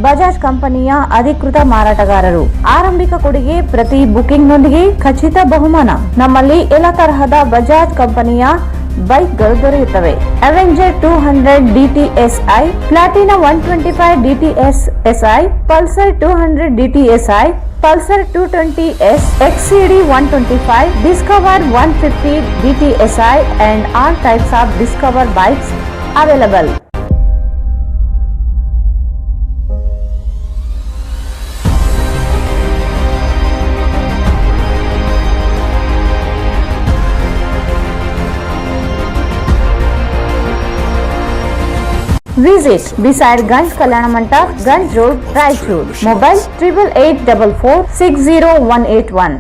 ಬಜಾಜ್ ಕಂಪನಿಯ ಅಧಿಕೃತ ಮಾರಾಟಗಾರರು. ಆರಂಭಿಕ ಕೊಡುಗೆ ಪ್ರತಿ ಬುಕಿಂಗ್ನೊಂದಿಗೆ ಖಚಿತ ಬಹುಮಾನ. ನಮ್ಮಲ್ಲಿ ಎಲ್ಲ ತರಹದ ಬಜಾಜ್ ಕಂಪನಿಯ ಬೈಕ್ಗಳು ದೊರೆಯುತ್ತವೆ. Avenger 200 DTSI, Platina 125 DTSI, Pulsar 200 DTSI, Pulsar 220S, XCD 125, Discover 150 DTSI and all types of Discover bikes available. Visit beside Ganj Kalyana Mandap, Ganj Road, Raichur. Mobile 8844600181.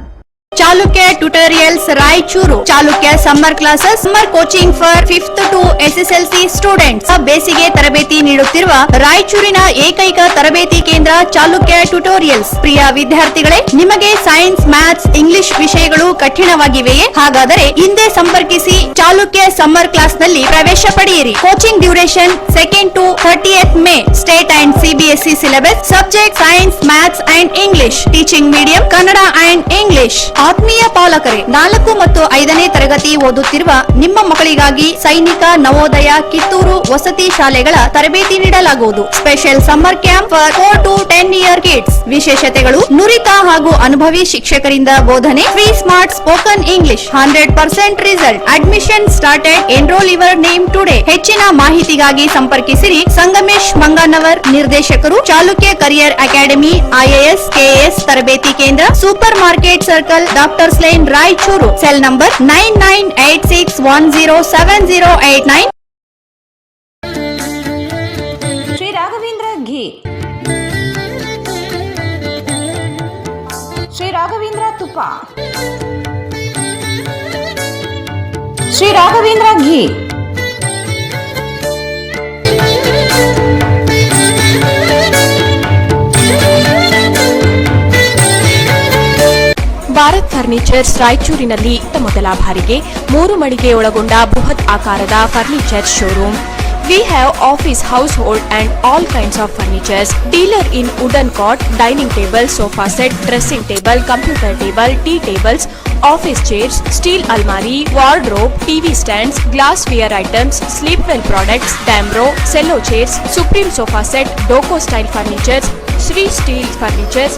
Chalukya tutorials Raichur. Chalukya summer classes, summer coaching for 5th to SSLC students. ಬೇಸಿಗೆ ತರಬೇತಿ ನೀಡುತ್ತಿರುವ ರಾಯಚೂರಿನ ಏಕೈಕ ತರಬೇತಿ ಕೇಂದ್ರ Chalukya tutorials. ಪ್ರಿಯ ವಿದ್ಯಾರ್ಥಿಗಳೇ, ನಿಮಗೆ science, maths, English ವಿಷಯಗಳು ಕಠಿಣವಾಗಿವೆಯೇ? ಹಾಗಾದರೆ ಹಿಂದೆ ಸಂಪರ್ಕಿಸಿ. ಚಾಲುಕ್ಯ ಸಮ್ಮರ್ ಕ್ಲಾಸ್ ನಲ್ಲಿ ಪ್ರವೇಶ ಪಡೆಯಿರಿ. Coaching duration 2nd to 30th May. State and CBSE syllabus. Subject science, maths and English. Teaching medium Kannada and English. ಆತ್ಮೀಯ ಪಾಲಕರೇ, 4 ಮತ್ತು 5ನೇ ತರಗತಿ ಓದುತ್ತಿರುವ ನಿಮ್ಮ ಮಕ್ಕಳಿಗಾಗಿ ಸೈನಿಕ, ನವೋದಯ, ಕಿತ್ತೂರು ವಸತಿ ಶಾಲೆಗಳ ತರಬೇತಿ ನೀಡಲಾಗುವುದು. Special summer camp for 4 to 10 year kids. ವಿಶೇಷತೆಗಳು: ನುರಿತ ಹಾಗೂ ಅನುಭವಿ ಶಿಕ್ಷಕರಿಂದ ಬೋಧನೆ, free smart spoken English, 100% result. Admission started. Enrol your name today. ಹೆಚ್ಚಿನ ಮಾಹಿತಿಗಾಗಿ ಸಂಪರ್ಕಿಸಿರಿ. ಸಂಗಮೇಶ್ ಮಂಗನವರ್, ನಿರ್ದೇಶಕರು, Chalukya career academy, IAS, KAS ತರಬೇತಿ ಕೇಂದ್ರ, super market circle, doctors line Raichur. Cell number 9986107089. Shri Raghavendra ghee, Shri Raghavendra ತುಪ್ಪ, ಶ್ರೀ ರಾಘವೇಂದ್ರ ಘೀ. ಭಾರತ್ ಫರ್ನಿಚರ್ಸ್ ರಾಯಚೂರಿನಲ್ಲಿ ಮೊದಲ ಬಾರಿಗೆ 3 ಮಳಿಗೆ ಒಳಗೊಂಡ ಬೃಹತ್ ಆಕಾರದ furniture showroom. We have office, household and all kinds of furnitures. Dealer in wooden cot, dining table, sofa set, dressing table, computer table, tea tables, office chairs, steel almari, wardrobe, TV stands, glassware items, sleepwell products, Damro, cello chairs, Supreme sofa set, Doco style furnitures, Sri Steel furnitures.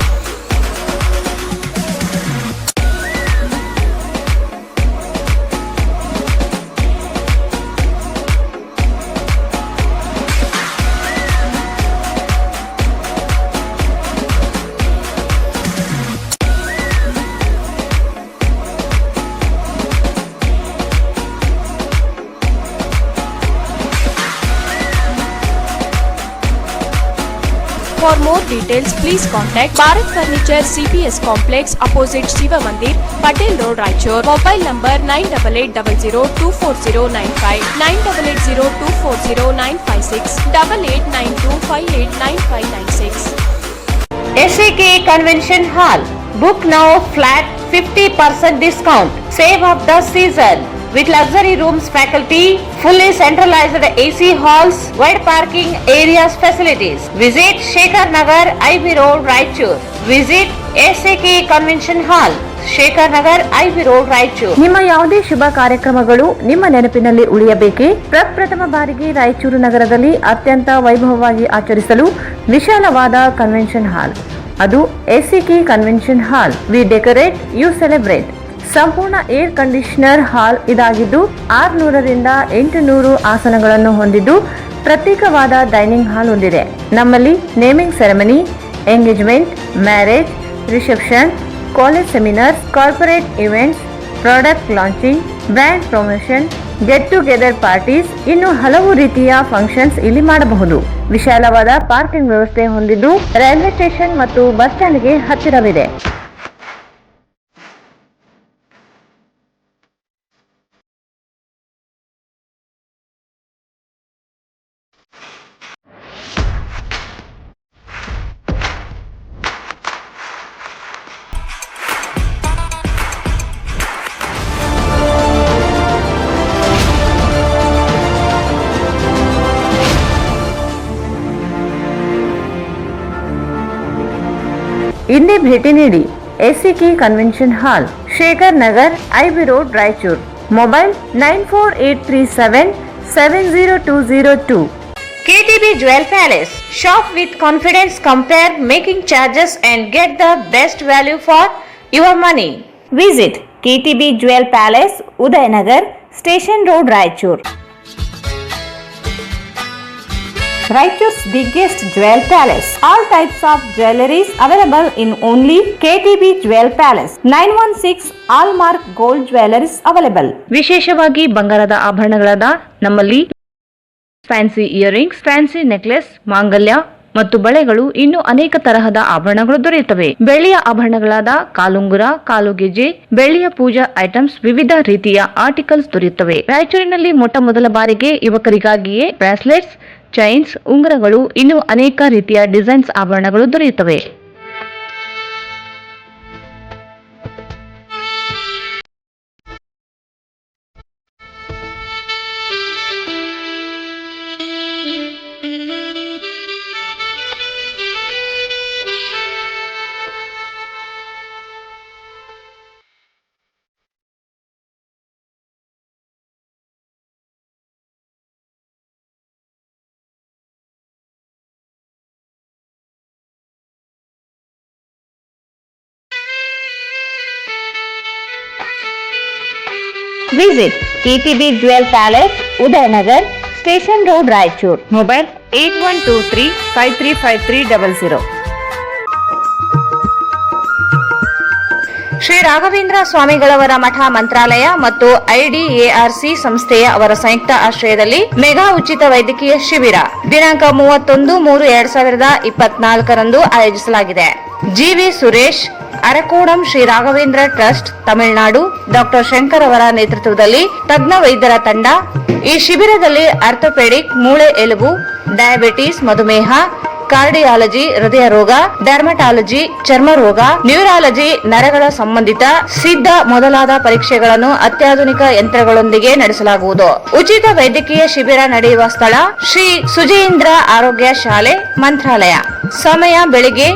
For more details, please contact Bharat Furniture CPS Complex opposite Shiva Mandir, Patel Road, Raichur. Mobile number 9880240959, 9880240956, 8892589596. SAK Convention Hall. Book now flat 50% discount. Save of the season. With luxury rooms, faculty, fully centralized AC halls, wide parking areas facilities. Visit Shekhar Nagar, IB Road, Raichur. Visit SAK Convention Hall, Shekhar Nagar, IB Road, Raichur. ನಿಮ್ಮ ಯಾವುದೇ ಶುಭ ಕಾರ್ಯಕ್ರಮಗಳು ನಿಮ್ಮ ನೆನಪಿನಲ್ಲಿ ಉಳಿಯಬೇಕೇ? ಪ್ರಪ್ರಥಮ ಬಾರಿಗೆ ರಾಯಚೂರು ನಗರದಲ್ಲಿ ಅತ್ಯಂತ ವೈಭವವಾಗಿ ಆಚರಿಸಲು ವಿಶಾಲವಾದ ಕನ್ವೆನ್ಷನ್ ಹಾಲ್, ಅದು SAK convention hall. We decorate, you celebrate. ಸಂಪೂರ್ಣ ಏರ್ ಕಂಡೀಷನರ್ ಹಾಲ್ ಇದಾಗಿದ್ದು 600 ರಿಂದ 800 ಆಸನಗಳನ್ನು ಹೊಂದಿದ್ದು ಪ್ರತ್ಯೇಕವಾದ ಡೈನಿಂಗ್ ಹಾಲ್ ಹೊಂದಿದೆ. ನಮ್ಮಲ್ಲಿ naming ceremony, engagement, marriage, reception, college seminars, corporate events, product launching, brand promotion, get together parties, ಇನ್ನು ಹಲವು ರೀತಿಯ ಫಂಕ್ಷನ್ಸ್ ಇಲ್ಲಿ ಮಾಡಬಹುದು. ವಿಶಾಲವಾದ ಪಾರ್ಕಿಂಗ್ ವ್ಯವಸ್ಥೆ ಹೊಂದಿದ್ದು ರೈಲ್ವೆ ಸ್ಟೇಷನ್ ಮತ್ತು ಬಸ್ ಸ್ಟ್ಯಾಂಡ್ಗೆ ಹತ್ತಿರವಿದೆ. ಇಂದೇ ಭೇಟಿ ನೀಡಿ SAK convention hall, Shekhar Nagar, IB road, Raichur. Mobile 9483770202. KTB Jewel Palace. Shop with confidence, compare making charges and get the best value for your money. Visit KTB Jewel Palace, Udayanagar, Station Road, Raichur. Raichur's biggest jewel palace. All types of jewelries available in only KTB Jewel Palace. 916 Allmark Gold Jewelries available. ವಿಶೇಷವಾಗಿ ಬಂಗಾರದ ಆಭರಣಗಳಾದ ನಮ್ಮಲ್ಲಿ fancy earrings, fancy necklace, ಮಾಂಗಲ್ಯ ಮತ್ತು ಬಳೆಗಳು, ಇನ್ನು ಅನೇಕ ತರಹದ ಆಭರಣಗಳು ದೊರೆಯುತ್ತವೆ. ಬೆಳ್ಳಿಯ ಆಭರಣಗಳಾದ ಕಾಲುಂಗುರ, ಕಾಲುಗೆಜೆ, ಬೆಳ್ಳಿಯ ಪೂಜಾ ಐಟಮ್ಸ್, ವಿವಿಧ ರೀತಿಯ ಆರ್ಟಿಕಲ್ಸ್ ದೊರೆಯುತ್ತವೆ. ರಾಯಚೂರಿನಲ್ಲಿ ಮೊದಲ ಬಾರಿಗೆ ಯುವಕರಿಗಾಗಿಯೇ ಬ್ರಾಸ್ಲೆಟ್ಸ್, ಚೈನ್ಸ್, ಉಂಗುರಗಳು, ಇನ್ನು ಅನೇಕ ರೀತಿಯ ಡಿಸೈನ್ಸ್ ಆಭರಣಗಳು ದೊರೆಯುತ್ತವೆ. Visit KTB Jewel Palace, Udayanagar, Station Road, Raichur. Mobile 8123535300. Shri Raghavendra ಸ್ವಾಮಿಗಳವರ ಮಠ ಮಂತ್ರಾಲಯ ಮತ್ತು ಐಡಿಎಆರ್ಸಿ ಸಂಸ್ಥೆಯ ಅವರ ಸಂಯುಕ್ತ ಆಶ್ರಯದಲ್ಲಿ ಮೆಗಾ ಉಚಿತ ವೈದ್ಯಕೀಯ ಶಿಬಿರ ದಿನಾಂಕ 31-3-2024 ಆಯೋಜಿಸಲಾಗಿದೆ. GV Suresh, Arakkonam Shri Raghavendra trust, Tamil Nadu, doctor Shankar ಅವರ ನೇತೃತ್ವದಲ್ಲಿ ತಜ್ಞ ವೈದ್ಯರ ತಂಡ. ಈ ಶಿಬಿರದಲ್ಲಿ ಆರ್ಥೋಪೆಡಿಕ್, ಮೂಳೆ ಎಲುಬು, ಡಯಾಬಿಟಿಸ್, ಮಧುಮೇಹ, ಕಾರ್ಡಿಯಾಲಜಿ, ಹೃದಯ ರೋಗ, ಡರ್ಮಟಾಲಜಿ, ಚರ್ಮ ರೋಗ, ನ್ಯೂರಾಲಜಿ, ನರಗಳ ಸಂಬಂಧಿತ ಸಿದ್ಧ ಮೊದಲಾದ ಪರೀಕ್ಷೆಗಳನ್ನು ಅತ್ಯಾಧುನಿಕ ಯಂತ್ರಗಳೊಂದಿಗೆ ನಡೆಸಲಾಗುವುದು. ಉಚಿತ ವೈದ್ಯಕೀಯ ಶಿಬಿರ ನಡೆಯುವ ಸ್ಥಳ ಶ್ರೀ ಸುಜೇಂದ್ರ ಆರೋಗ್ಯ ಶಾಲೆ, ಮಂತ್ರಾಲಯ. ಸಮಯ ಬೆಳಿಗ್ಗೆ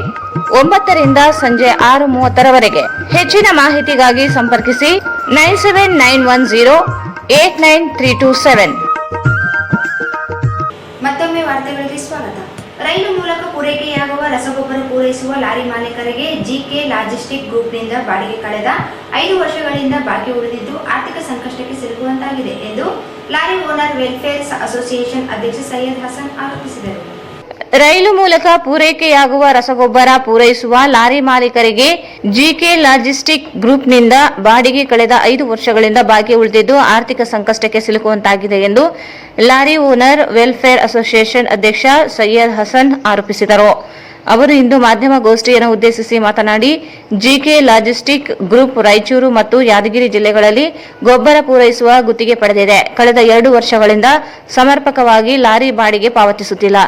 9 ರಿಂದ ಸಂಜೆ 6:30 ಹೆಚ್ಚಿನ ಮಾಹಿತಿಗಾಗಿ ಸಂಪರ್ಕಿಸಿ 9791089327. ಮತ್ತೊಮ್ಮೆ ವಾರ್ತೆಗಳಿಗೆ ಸ್ವಾಗತ. ರೈಲು ಮೂಲಕ ಪೂರೈಕೆಯಾಗುವ ರಸಗೊಬ್ಬರ ಪೂರೈಸುವ ಲಾರಿ ಮಾಲೀಕರಿಗೆ ಜಿಕೆ ಲಾಜಿಸ್ಟಿಕ್ ಗ್ರೂಪ್ನಿಂದ ಬಾಡಿಗೆ ಕಳೆದ 5 ವರ್ಷಗಳಿಂದ ಬಾಕಿ ಉಳಿದಿದ್ದು ಆರ್ಥಿಕ ಸಂಕಷ್ಟಕ್ಕೆ ಸಿಲುಕುವಂತಾಗಿದೆ ಎಂದು ಲಾರಿ ಓನರ್ ವೆಲ್ಫೇರ್ ಅಸೋಸಿಯೇಷನ್ ಅಧ್ಯಕ್ಷ ಸೈಯದ್ ಹಸನ್ ಆರೋಪಿಸಿದರು. ರೈಲು ಮೂಲಕ ಪೂರೈಕೆಯಾಗುವ ರಸಗೊಬ್ಬರ ಪೂರೈಸುವ ಲಾರಿ ಮಾಲೀಕರಿಗೆ ಜಿಕೆ ಲಾಜಿಸ್ಟಿಕ್ ಗ್ರೂಪ್ನಿಂದ ಬಾಡಿಗೆ ಕಳೆದ 5 ವರ್ಷಗಳಿಂದ ಬಾಕಿ ಉಳಿದಿದ್ದು ಆರ್ಥಿಕ ಸಂಕಷ್ಟಕ್ಕೆ ಸಿಲುಕುವಂತಾಗಿದೆ ಎಂದು ಲಾರಿ ಓನರ್ ವೆಲ್ಫೇರ್ ಅಸೋಸಿಯೇಷನ್ ಅಧ್ಯಕ್ಷ ಸೈಯದ್ ಹಸನ್ ಆರೋಪಿಸಿದರು. ಅವರು ಇಂದು ಮಾಧ್ಯಮಗೋಷ್ಠಿಯನ್ನು ಉದ್ದೇಶಿಸಿ ಮಾತನಾಡಿ, ಜಿಕೆ ಲಾಜಿಸ್ಟಿಕ್ ಗ್ರೂಪ್ ರಾಯಚೂರು ಮತ್ತು ಯಾದಗಿರಿ ಜಿಲ್ಲೆಗಳಲ್ಲಿ ಗೊಬ್ಬರ ಪೂರೈಸುವ ಗುತ್ತಿಗೆ ಪಡೆದಿದೆ. ಕಳೆದ 2 ವರ್ಷಗಳಿಂದ ಸಮರ್ಪಕವಾಗಿ ಲಾರಿ ಬಾಡಿಗೆ ಪಾವತಿಸುತ್ತಿಲ್ಲ.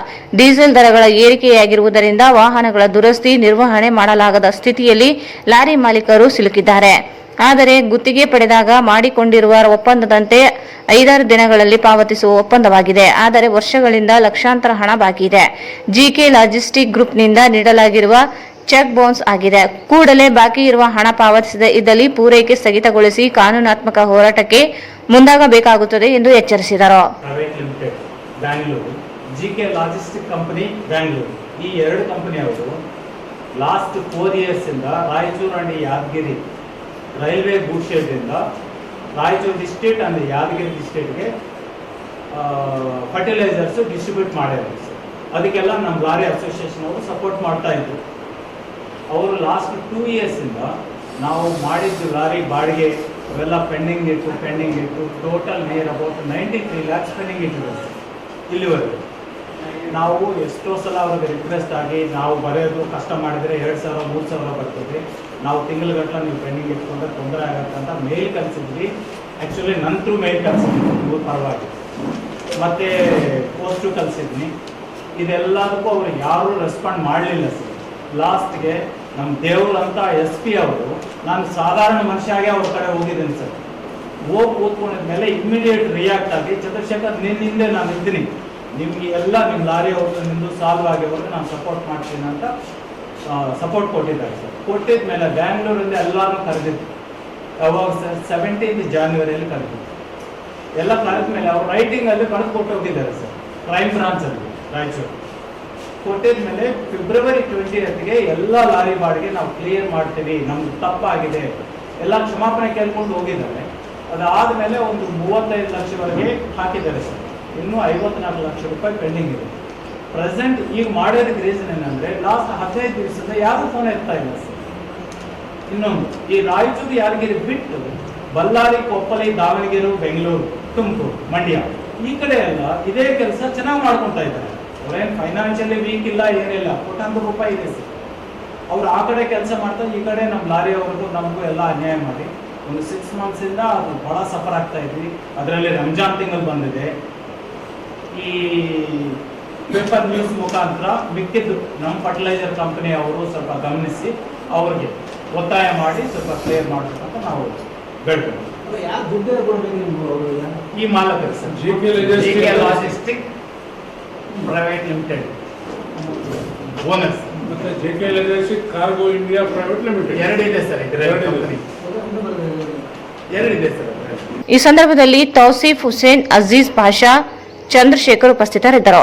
ಡೀಸೆಲ್ ದರಗಳ ಏರಿಕೆಯಾಗಿರುವುದರಿಂದ ವಾಹನಗಳ ದುರಸ್ತಿ ನಿರ್ವಹಣೆ ಮಾಡಲಾಗದ ಸ್ಥಿತಿಯಲ್ಲಿ ಲಾರಿ ಮಾಲೀಕರು ಸಿಲುಕಿದ್ದಾರೆ. ಆದರೆ ಗುತ್ತಿಗೆ ಪಡೆದಾಗ ಮಾಡಿಕೊಂಡಿರುವ ಒಪ್ಪಂದದಂತೆ 5-6 ದಿನಗಳಲ್ಲಿ ಪಾವತಿಸುವ ಒಪ್ಪಂದವಾಗಿದೆ. ಆದರೆ ವರ್ಷಗಳಿಂದ ಲಕ್ಷಾಂತರ ಹಣ ಬಾಕಿ ಇದೆ. ಜಿಕೆ ಲಾಜಿಸ್ಟಿಕ್ ಗ್ರೂಪ್ನಿಂದ ನೀಡಲಾಗಿರುವ ಚೆಕ್ ಬೌನ್ಸ್ ಆಗಿದೆ. ಕೂಡಲೇ ಬಾಕಿ ಇರುವ ಹಣ ಪಾವತಿಸದೇ ಇದ್ದಲ್ಲಿ ಪೂರೈಕೆ ಸ್ಥಗಿತಗೊಳಿಸಿ ಕಾನೂನಾತ್ಮಕ ಹೋರಾಟಕ್ಕೆ ಮುಂದಾಗಬೇಕಾಗುತ್ತದೆ ಎಂದು ಎಚ್ಚರಿಸಿದರು. ಜಿಕೆ ಲಾಜಿಸ್ಟಿಕ್ ಕಂಪನಿ ಬ್ಯಾಂಗ್ಳೂರು, ಈ 2 ಕಂಪನಿಯವರು ಲಾಸ್ಟ್ 4 years ಇಂದ Raichur and Yadgir railway good shed ಇಂದ ರಾಯಚೂರು ಡಿಸ್ಟ್ರಿಕ್ಟ್ ಅಂಡ್ ಯಾದಗಿರಿ ಡಿಸ್ಟ್ರಿಕ್ಟ್ಗೆ ಫರ್ಟಿಲೈಸರ್ಸ್ ಡಿಸ್ಟ್ರಿಬ್ಯೂಟ್ ಮಾಡಿದ್ರು. ಅದಕ್ಕೆಲ್ಲ ನಮ್ಮ ಲಾರಿ ಅಸೋಸಿಯೇಷನ್ ಅವರು ಸಪೋರ್ಟ್ ಮಾಡ್ತಾ ಇದ್ರು. ಅವರು ಲಾಸ್ಟ್ 2 years ಇಂದ ನಾವು ಮಾಡಿದ್ದು ಲಾರಿ ಬಾಡಿಗೆ ಅವೆಲ್ಲ ಪೆಂಡಿಂಗ್ ಇಟ್ಟು total near about 93 lakhs pending ಇಟ್ಟಿದ್ದಾರೆ. ಇಲ್ಲಿವರೆಗೂ ನಾವು ಎಷ್ಟೋ ಸಲ ಅವ್ರಿಗೆ ರಿಕ್ವೆಸ್ಟ್ ಆಗಿ ನಾವು ಬರೆಯೋದು ಕಷ್ಟ ಮಾಡಿದರೆ 2,000 3,000 ಬರ್ತದೆ, ನಾವು ತಿಂಗಳಗಟ್ಟಲೆ ನೀವು ಪೆಂಡಿಂಗ್ ಇಟ್ಕೊಂಡ್ರೆ ತೊಂದರೆ ಆಗುತ್ತೆ ಅಂತ ಮೇಲ್ ಕಳಿಸಿದ್ವಿ. ಆ್ಯಕ್ಚುಲಿ ನಂತರ ಮೇಲ್ ಕಳಿಸಿದ್ವಿ ಇವ್ರ ಪರವಾಗಿ, ಮತ್ತು ಪೋಸ್ಟು ಕಳಿಸಿದ್ನಿ. ಇದೆಲ್ಲದಕ್ಕೂ ಅವರು ಯಾರೂ ರೆಸ್ಪಾಂಡ್ ಮಾಡಲಿಲ್ಲ ಸರ್. ಲಾಸ್ಟ್ಗೆ ನಮ್ಮ ದೇವ್ರಂತ SP ಅವರು, ನಾನು ಸಾಧಾರಣ ಮನುಷ್ಯಾಗೆ ಅವ್ರ ಕಡೆ ಹೋಗಿದ್ದೀನಿ ಸರ್. ಹೋಗಿ ಕೂತ್ಕೊಂಡಿದ್ಮೇಲೆ ಇಮ್ಮಿಡಿಯೇಟ್ ರಿಯಾಕ್ಟ್ ಆಗಿ, ಚಂದ್ರಶೇಖರ್ ನಿನ್ನಿಂದೆ ನಾನು ಇದ್ದೀನಿ, ನಿಮಗೆ ಎಲ್ಲ ನಿಮ್ಮ ಲಾರಿ ಅವ್ರದ್ದು ನಿಮ್ಮದು ಸಾಲ್ವ್ ಆಗಿರೋದು ನಾನು ಸಪೋರ್ಟ್ ಮಾಡ್ತೀನಿ ಅಂತ ಸಪೋರ್ಟ್ ಕೊಟ್ಟಿದ್ದಾರೆ ಸರ್. ಕೊಟ್ಟಿದ ಮೇಲೆ ಬ್ಯಾಂಗ್ಳೂರಿಂದ ಎಲ್ಲರೂ ಕರೆದಿದ್ದು. ಯಾವಾಗ ಸರ್ 17th January ಕರೆದಿದ್ದು. ಎಲ್ಲ ಕರೆದ ಮೇಲೆ ಅವ್ರು ರೈಟಿಂಗಲ್ಲಿ ಬರೆದು ಕೊಟ್ಟು ಹೋಗಿದ್ದಾರೆ ಸರ್, ಕ್ರೈಮ್ ಬ್ರಾಂಚಲ್ಲಿ ರಾಯಚೂರು. ಕೊಟ್ಟಿದ ಮೇಲೆ February 20th ಎಲ್ಲ ಲಾರಿ ಬಾಡಿಗೆ ನಾವು ಕ್ಲಿಯರ್ ಮಾಡ್ತೀವಿ, ನಮ್ದು ತಪ್ಪಾಗಿದೆ ಎಲ್ಲ ಕ್ಷಮಾಪಣೆ ಕೇಳ್ಕೊಂಡು ಹೋಗಿದ್ದಾರೆ. ಅದಾದಮೇಲೆ ಒಂದು 35 ಲಕ್ಷವರೆಗೆ ಹಾಕಿದ್ದಾರೆ ಸರ್. ಇನ್ನೂ 54 ಲಕ್ಷ ರೂಪಾಯಿ ಪೆಂಡಿಂಗ್ ಇದೆ. ಪ್ರೆಸೆಂಟ್ ಈಗ ಮಾಡೋದಕ್ಕೆ ರೀಸನ್ ಏನಂದರೆ ಲಾಸ್ಟ್ 15 ದಿವಸದಿಂದ ಯಾರೂ ಫೋನ್ ಎತ್ತಾ ಇಲ್ಲ ಸರ್. ಇನ್ನೊಂದು, ಈ ರಾಯಚೂರು ಯಾದಗಿರಿ ಬಿಟ್ಟು ಬಳ್ಳಾರಿ, ಕೊಪ್ಪಳ, ದಾವಣಗೆರೆ, ಬೆಂಗಳೂರು, ತುಮಕೂರು, ಮಂಡ್ಯ ಈ ಕಡೆ ಎಲ್ಲ ಇದೇ ಕೆಲಸ ಚೆನ್ನಾಗಿ ಮಾಡ್ಕೊತಾ ಇದ್ದಾರೆ. ಅವ್ರೇನು ಫೈನಾನ್ಷಿಯಲಿ ವೀಕ್ ಇಲ್ಲ, ಏನಿಲ್ಲ, ಕೋಟ್ಯಾಂತರ ರೂಪಾಯಿ ಇದೆ ಸರ್. ಅವ್ರು ಆ ಕಡೆ ಕೆಲಸ ಮಾಡ್ತಾರೆ, ಈ ಕಡೆ ನಮ್ಮ ಲಾರಿ ಅವ್ರಿಗೂ ನಮಗೂ ಎಲ್ಲ ಅನ್ಯಾಯ ಮಾಡಿ ಒಂದು 6 months ಇಂದ ಅದು ಭಾಳ ಸಫರ್ ಆಗ್ತಾ ಇದ್ವಿ. ಅದರಲ್ಲಿ ರಂಜಾನ್ ತಿಂಗಳು ಬಂದಿದೆ. ಈ ಪೇಪರ್ ನ್ಯೂಸ್ ಮುಖಾಂತರ ಮಿಕ್ಕಿದ್ದು ನಮ್ಮ ಫರ್ಟಿಲೈಸರ್ ಕಂಪನಿ ಅವರು ಸ್ವಲ್ಪ ಗಮನಿಸಿ ಅವ್ರಿಗೆ ಒತ್ತಾಯ ಮಾಡಿ ಸ್ವಲ್ಪ ಕ್ಲಿಯರ್ ಮಾಡಬೇಕಂತ ನಾವು ಬೇಡ್ತೀವಿ. ಈ ಮಾಲಕರು sir, GK logistic private limited owners ಮತ್ತೆ GK logistic cargo India private limited 2 ಇದೆ ಸರ್. ಇದರಲ್ಲಿ ಕಂಪನಿ 2 ಇದೆ ಸರ್. ಈ ಸಂದರ್ಭದಲ್ಲಿ ತೌಸೀಫ್ ಹುಸೇನ್, ಅಜೀಜ್ ಪಾಷಾ, ಚಂದ್ರಶೇಖರ್ ಉಪಸ್ಥಿತರಿದ್ದರು.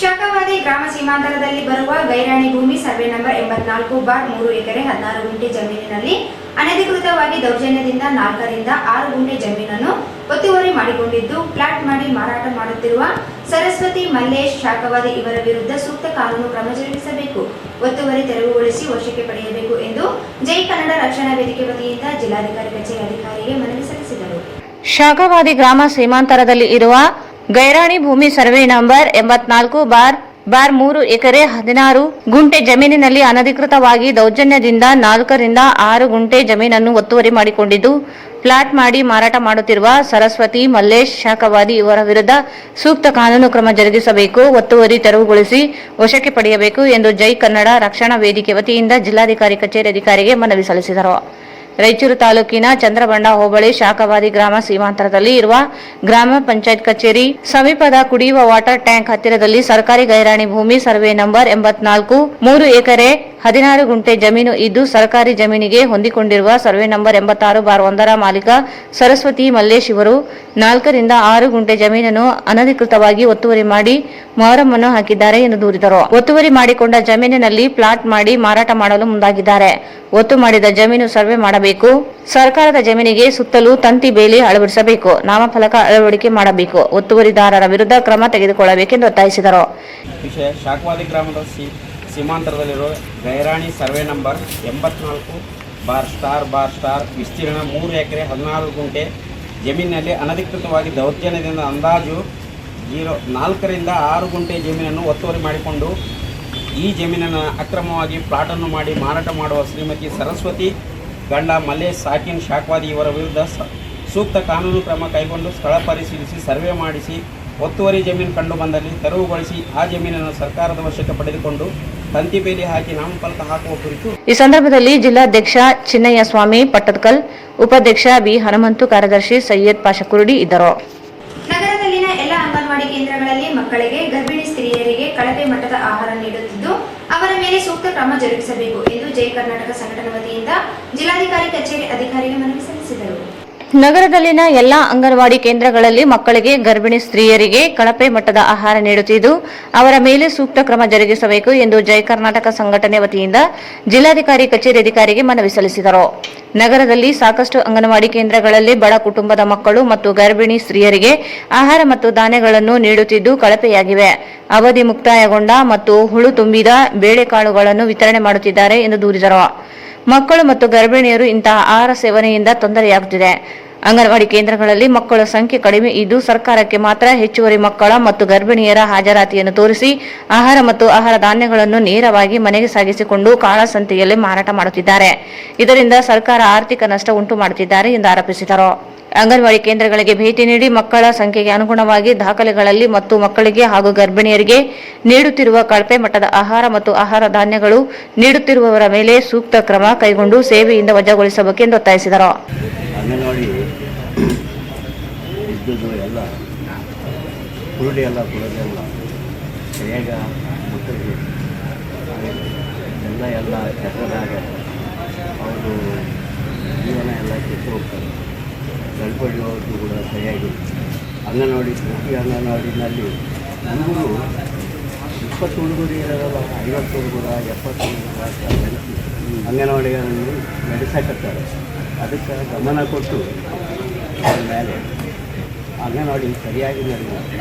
ಶಾಖವಾದಿ ಗ್ರಾಮ ಸೀಮಾಂತರದಲ್ಲಿ ಬರುವ ಗೈರಾಣಿ ಭೂಮಿ ಸರ್ವೆ ನಂಬರ್ 84/3 ಎಕರೆ 16 ಗುಂಟೆ ಜಮೀನಿನಲ್ಲಿ ಅನಧಿಕೃತವಾಗಿ ದೌರ್ಜನ್ಯದಿಂದ 4 ರಿಂದ 6 ಗುಂಟೆ ಜಮೀನನ್ನು ಒತ್ತುವರಿ ಮಾಡಿಕೊಂಡಿದ್ದು, ಫ್ಲಾಟ್ ಮಾಡಿ ಮಾರಾಟ ಮಾಡುತ್ತಿರುವ ಸರಸ್ವತಿ ಮಲ್ಲೇಶ್ ಶಾಖವಾದಿ ಇವರ ವಿರುದ್ಧ ಸೂಕ್ತ ಕಾನೂನು ಕ್ರಮ ಜರುಗಿಸಬೇಕು, ಒತ್ತುವರಿ ತೆರವುಗೊಳಿಸಿ ವಶಕ್ಕೆ ಪಡೆಯಬೇಕು ಎಂದು ಜೈ ಕನ್ನಡ ರಕ್ಷಣಾ ವೇದಿಕೆ ವತಿಯಿಂದ ಜಿಲ್ಲಾಧಿಕಾರಿ ಕಚೇರಿ ಅಧಿಕಾರಿಗೆ ಮನವಿ ಸಲ್ಲಿಸಿದರು. ಶಾಖವಾದಿ ಗ್ರಾಮ ಸೀಮಾಂತರದಲ್ಲಿ ಇರುವ ಗೈರಾಣಿ ಭೂಮಿ ಸರ್ವೆ ನಂಬರ್ 84/3 ಎಕರೆ 16 ಗುಂಟೆ ಜಮೀನಿನಲ್ಲಿ ಅನಧಿಕೃತವಾಗಿ ದೌರ್ಜನ್ಯದಿಂದ 4 ರಿಂದ 6 ಗುಂಟೆ ಜಮೀನನ್ನು ಒತ್ತುವರಿ ಮಾಡಿಕೊಂಡಿದ್ದು ಫ್ಲಾಟ್ ಮಾಡಿ ಮಾರಾಟ ಮಾಡುತ್ತಿರುವ ಸರಸ್ವತಿ ಮಲ್ಲೇಶ್ ಶಾಖವಾದಿ ಇವರ ವಿರುದ್ಧ ಸೂಕ್ತ ಕಾನೂನು ಕ್ರಮ ಜರುಗಿಸಬೇಕು, ಒತ್ತುವರಿ ತೆರವುಗೊಳಿಸಿ ವಶಕ್ಕೆ ಪಡೆಯಬೇಕು ಎಂದು ಜೈ ಕನ್ನಡ ರಕ್ಷಣಾ ವೇದಿಕೆ ವತಿಯಿಂದ ಜಿಲ್ಲಾಧಿಕಾರಿ ಕಚೇರಿ ಅಧಿಕಾರಿಗೆ ಮನವಿ ಸಲ್ಲಿಸಿದರು. ರಾಯಚೂರು ತಾಲೂಕಿನ ಚಂದ್ರಬಂಡ ಹೋಬಳಿ ಶಾಖವಾದಿ ಗ್ರಾಮ ಸೀಮಾಂತರದಲ್ಲಿ ಇರುವ ಗ್ರಾಮ ಪಂಚಾಯತ್ ಕಚೇರಿ ಸಮೀಪದ ಕುಡಿಯುವ ವಾಟರ್ ಟ್ಯಾಂಕ್ ಹತ್ತಿರದಲ್ಲಿ ಸರ್ಕಾರಿ ಗೈರಾಣಿ ಭೂಮಿ ಸರ್ವೆ ನಂಬರ್ 84/3 ಎಕರೆ 16 ಗುಂಟೆ ಜಮೀನು ಇದ್ದು ಸರ್ಕಾರಿ ಜಮೀನಿಗೆ ಹೊಂದಿಕೊಂಡಿರುವ ಸರ್ವೆ ನಂಬರ್ 86/1 ಮಾಲೀಕ ಸರಸ್ವತಿ ಮಲ್ಲೇಶ್ ಇವರು 4 ರಿಂದ 6 ಗುಂಟೆ ಜಮೀನನ್ನು ಅನಧಿಕೃತವಾಗಿ ಒತ್ತುವರಿ ಮಾಡಿ ಮೊಹರಂ ಹಾಕಿದ್ದಾರೆ ಎಂದು ದೂರಿದರು. ಒತ್ತುವರಿ ಮಾಡಿಕೊಂಡ ಜಮೀನಿನಲ್ಲಿ ಪ್ಲಾಟ್ ಮಾಡಿ ಮಾರಾಟ ಮಾಡಲು ಮುಂದಾಗಿದ್ದಾರೆ. ಒತ್ತು ಮಾಡಿದ ಜಮೀನು ಸರ್ವೆ ಮಾಡಬೇಕು, ಸರ್ಕಾರದ ಜಮೀನಿಗೆ ಸುತ್ತಲೂ ತಂತಿ ಬೇಲಿ ಅಳವಡಿಸಬೇಕು, ನಾಮಫಲಕ ಅಳವಡಿಕೆ ಮಾಡಬೇಕು, ಒತ್ತುವರಿದಾರರ ವಿರುದ್ಧ ಕ್ರಮ ತೆಗೆದುಕೊಳ್ಳಬೇಕೆಂದು ಒತ್ತಾಯಿಸಿದರು. ವಿಷಯ ಶಾಖವಾದಿ ಗ್ರಾಮದ ಸೀಮಾಂತರದಲ್ಲಿರುವ ಗೈರಾಣಿ ಸರ್ವೆ ನಂಬರ್ 84/** ವಿಸ್ತೀರ್ಣ 3 ಎಕರೆ 14 ಗುಂಟೆ ಜಮೀನಿನಲ್ಲಿ ಅನಧಿಕೃತವಾಗಿ ದೌರ್ಜನ್ಯದಿಂದ ಅಂದಾಜು 4 ರಿಂದ 6 ಗುಂಟೆ ಜಮೀನನ್ನು ಒತ್ತುವರಿ ಮಾಡಿಕೊಂಡು ಈ ಜಮೀನನ್ನು ಅಕ್ರಮವಾಗಿ ಪ್ಲಾಟನ್ನು ಮಾಡಿ ಮಾರಾಟ ಮಾಡುವ ಶ್ರೀಮತಿ ಸರಸ್ವತಿ ಗಂಡ ಮಲ್ಲೇಶ್ ಸಾಕಿನ್ ಶಾಖವಾದಿ ಇವರ ವಿರುದ್ಧ ಸೂಕ್ತ ಕಾನೂನು ಕ್ರಮ ಕೈಗೊಂಡು ಸ್ಥಳ ಪರಿಶೀಲಿಸಿ ಸರ್ವೆ ಮಾಡಿಸಿ ಒತ್ತುವರಿ ಜಮೀನು ಕಂಡು ಬಂದಲ್ಲಿ ತೆರವುಗೊಳಿಸಿ ಆ ಜಮೀನನ್ನು ಸರ್ಕಾರದ ವಶಕ್ಕೆ ಪಡೆದುಕೊಂಡು ತಂತಿ ಬೇಲಿ ಹಾಕಿ ನಾಮಫಲಕ ಹಾಕುವ ಕುರಿತು ಈ ಸಂದರ್ಭದಲ್ಲಿ ಜಿಲ್ಲಾಧ್ಯಕ್ಷ ಚಿನ್ನಯ್ಯ ಸ್ವಾಮಿ ಪಟ್ಟದಕಲ್, ಉಪಾಧ್ಯಕ್ಷ ಬಿ ಹನುಮಂತು, ಕಾರ್ಯದರ್ಶಿ ಸೈಯದ್ ಪಾಷಕುರುಡಿ ಇದ್ದರು. ನಗರದಲ್ಲಿನ ಎಲ್ಲ ಅಂಗನವಾಡಿ ಕೇಂದ್ರಗಳಲ್ಲಿ ಮಕ್ಕಳಿಗೆ ಗರ್ಭಿಣಿ ಸ್ತ್ರೀಯರಿಗೆ ಕಳಪೆ ಮಟ್ಟದ ಆಹಾರ ನೀಡುತ್ತಿದ್ದು ಅವರ ಮೇಲೆ ಸೂಕ್ತ ಕ್ರಮ ಜರುಗಿಸಬೇಕು ಎಂದು ಜೈ ಕರ್ನಾಟಕ ಸಂಘಟನೆ ವತಿಯಿಂದ ಜಿಲ್ಲಾಧಿಕಾರಿ ಕಚೇರಿ ಅಧಿಕಾರಿಗೆ ಮನವಿ ಸಲ್ಲಿಸಿದರು. ನಗರದಲ್ಲಿನ ಎಲ್ಲಾ ಅಂಗನವಾಡಿ ಕೇಂದ್ರಗಳಲ್ಲಿ ಮಕ್ಕಳಿಗೆ ಗರ್ಭಿಣಿ ಸ್ತ್ರೀಯರಿಗೆ ಕಳಪೆ ಮಟ್ಟದ ಆಹಾರ ನೀಡುತ್ತಿದ್ದು ಅವರ ಮೇಲೆ ಸೂಕ್ತ ಕ್ರಮ ಜರುಗಿಸಬೇಕು ಎಂದು ಜೈ ಕರ್ನಾಟಕ ಸಂಘಟನೆ ವತಿಯಿಂದ ಜಿಲ್ಲಾಧಿಕಾರಿ ಕಚೇರಿ ಅಧಿಕಾರಿಗೆ ಮನವಿ ಸಲ್ಲಿಸಿದರು. ನಗರದಲ್ಲಿ ಸಾಕಷ್ಟು ಅಂಗನವಾಡಿ ಕೇಂದ್ರಗಳಲ್ಲಿ ಬಡ ಕುಟುಂಬದ ಮಕ್ಕಳು ಮತ್ತು ಗರ್ಭಿಣಿ ಸ್ತ್ರೀಯರಿಗೆ ಆಹಾರ ಮತ್ತು ಧಾನ್ಯಗಳನ್ನು ನೀಡುತ್ತಿದ್ದು ಕಳಪೆಯಾಗಿವೆ. ಅವಧಿ ಮುಕ್ತಾಯಗೊಂಡ ಮತ್ತು ಹುಳು ತುಂಬಿದ ಬೇಳೆಕಾಳುಗಳನ್ನು ವಿತರಣೆ ಮಾಡುತ್ತಿದ್ದಾರೆ ಎಂದು ದೂರಿದರು. ಮಕ್ಕಳು ಮತ್ತು ಗರ್ಭಿಣಿಯರು ಇಂತಹ ಆಹಾರ ಸೇವನೆಯಿಂದ ತೊಂದರೆಯಾಗುತ್ತಿದೆ. ಅಂಗನವಾಡಿ ಕೇಂದ್ರಗಳಲ್ಲಿ ಮಕ್ಕಳ ಸಂಖ್ಯೆ ಕಡಿಮೆ ಇದ್ದು ಸರ್ಕಾರಕ್ಕೆ ಮಾತ್ರ ಹೆಚ್ಚುವರಿ ಮಕ್ಕಳ ಮತ್ತು ಗರ್ಭಿಣಿಯರ ಹಾಜರಾತಿಯನ್ನು ತೋರಿಸಿ ಆಹಾರ ಮತ್ತು ಆಹಾರ ಧಾನ್ಯಗಳನ್ನು ನೇರವಾಗಿ ಮನೆಗೆ ಸಾಗಿಸಿಕೊಂಡು ಕಾಳಸಂತೆಯಲ್ಲಿ ಮಾರಾಟ ಮಾಡುತ್ತಿದ್ದಾರೆ. ಇದರಿಂದ ಸರ್ಕಾರ ಆರ್ಥಿಕ ನಷ್ಟ ಉಂಟು ಮಾಡುತ್ತಿದ್ದಾರೆ ಎಂದು ಆರೋಪಿಸಿದರು. ಅಂಗನವಾಡಿ ಕೇಂದ್ರಗಳಿಗೆ ಭೇಟಿ ನೀಡಿ ಮಕ್ಕಳ ಸಂಖ್ಯೆಗೆ ಅನುಗುಣವಾಗಿ ದಾಖಲೆಗಳಲ್ಲಿ ಮತ್ತು ಮಕ್ಕಳಿಗೆ ಹಾಗೂ ಗರ್ಭಿಣಿಯರಿಗೆ ನೀಡುತ್ತಿರುವ ಕಳಪೆ ಮಟ್ಟದ ಆಹಾರ ಮತ್ತು ಆಹಾರ ಧಾನ್ಯಗಳು ನೀಡುತ್ತಿರುವವರ ಮೇಲೆ ಸೂಕ್ತ ಕ್ರಮ ಕೈಗೊಂಡು ಸೇವೆಯಿಂದ ವಜಾಗೊಳಿಸಬೇಕೆಂದು ಒತ್ತಾಯಿಸಿದರು. ಅಂಗನವಾಡಿ ಇದ್ದದ್ದು ಎಲ್ಲ ಕುರುಡಿ ಎಲ್ಲ ಕೊಡೋದೆಲ್ಲ ಸರಿಯಾಗಿ ಮಕ್ಕಳಿಗೆ ಎಲ್ಲ ಕೆಟ್ಟದಾಗ ಅವರು ಜೀವನ ಎಲ್ಲ ಕೆಟ್ಟು ಹೋಗ್ತಾರೆ. ಗರ್ಭಣಿಯವ್ರದ್ದು ಕೂಡ ಸರಿಯಾಗಿ ಅಂಗನವಾಡಿ ಪ್ರತಿ ಅಂಗನವಾಡಿನಲ್ಲಿ ಹುಡುಗರು 20 ಹುಡುಗರು ಇರೋದಲ್ಲ, 50 ಹುಡುಗರು 70 ಹುಡುಗರು ಅಂಗನವಾಡಿಗಳನ್ನು ನಡೆಸಕತ್ತಾರೆ. ಅದಕ್ಕೆ ಗಮನ ಕೊಟ್ಟು ಅವ್ರ ಮೇಲೆ ಅಂಗನವಾಡಿ ಸರಿಯಾಗಿ ನಡೆಯುತ್ತೆ.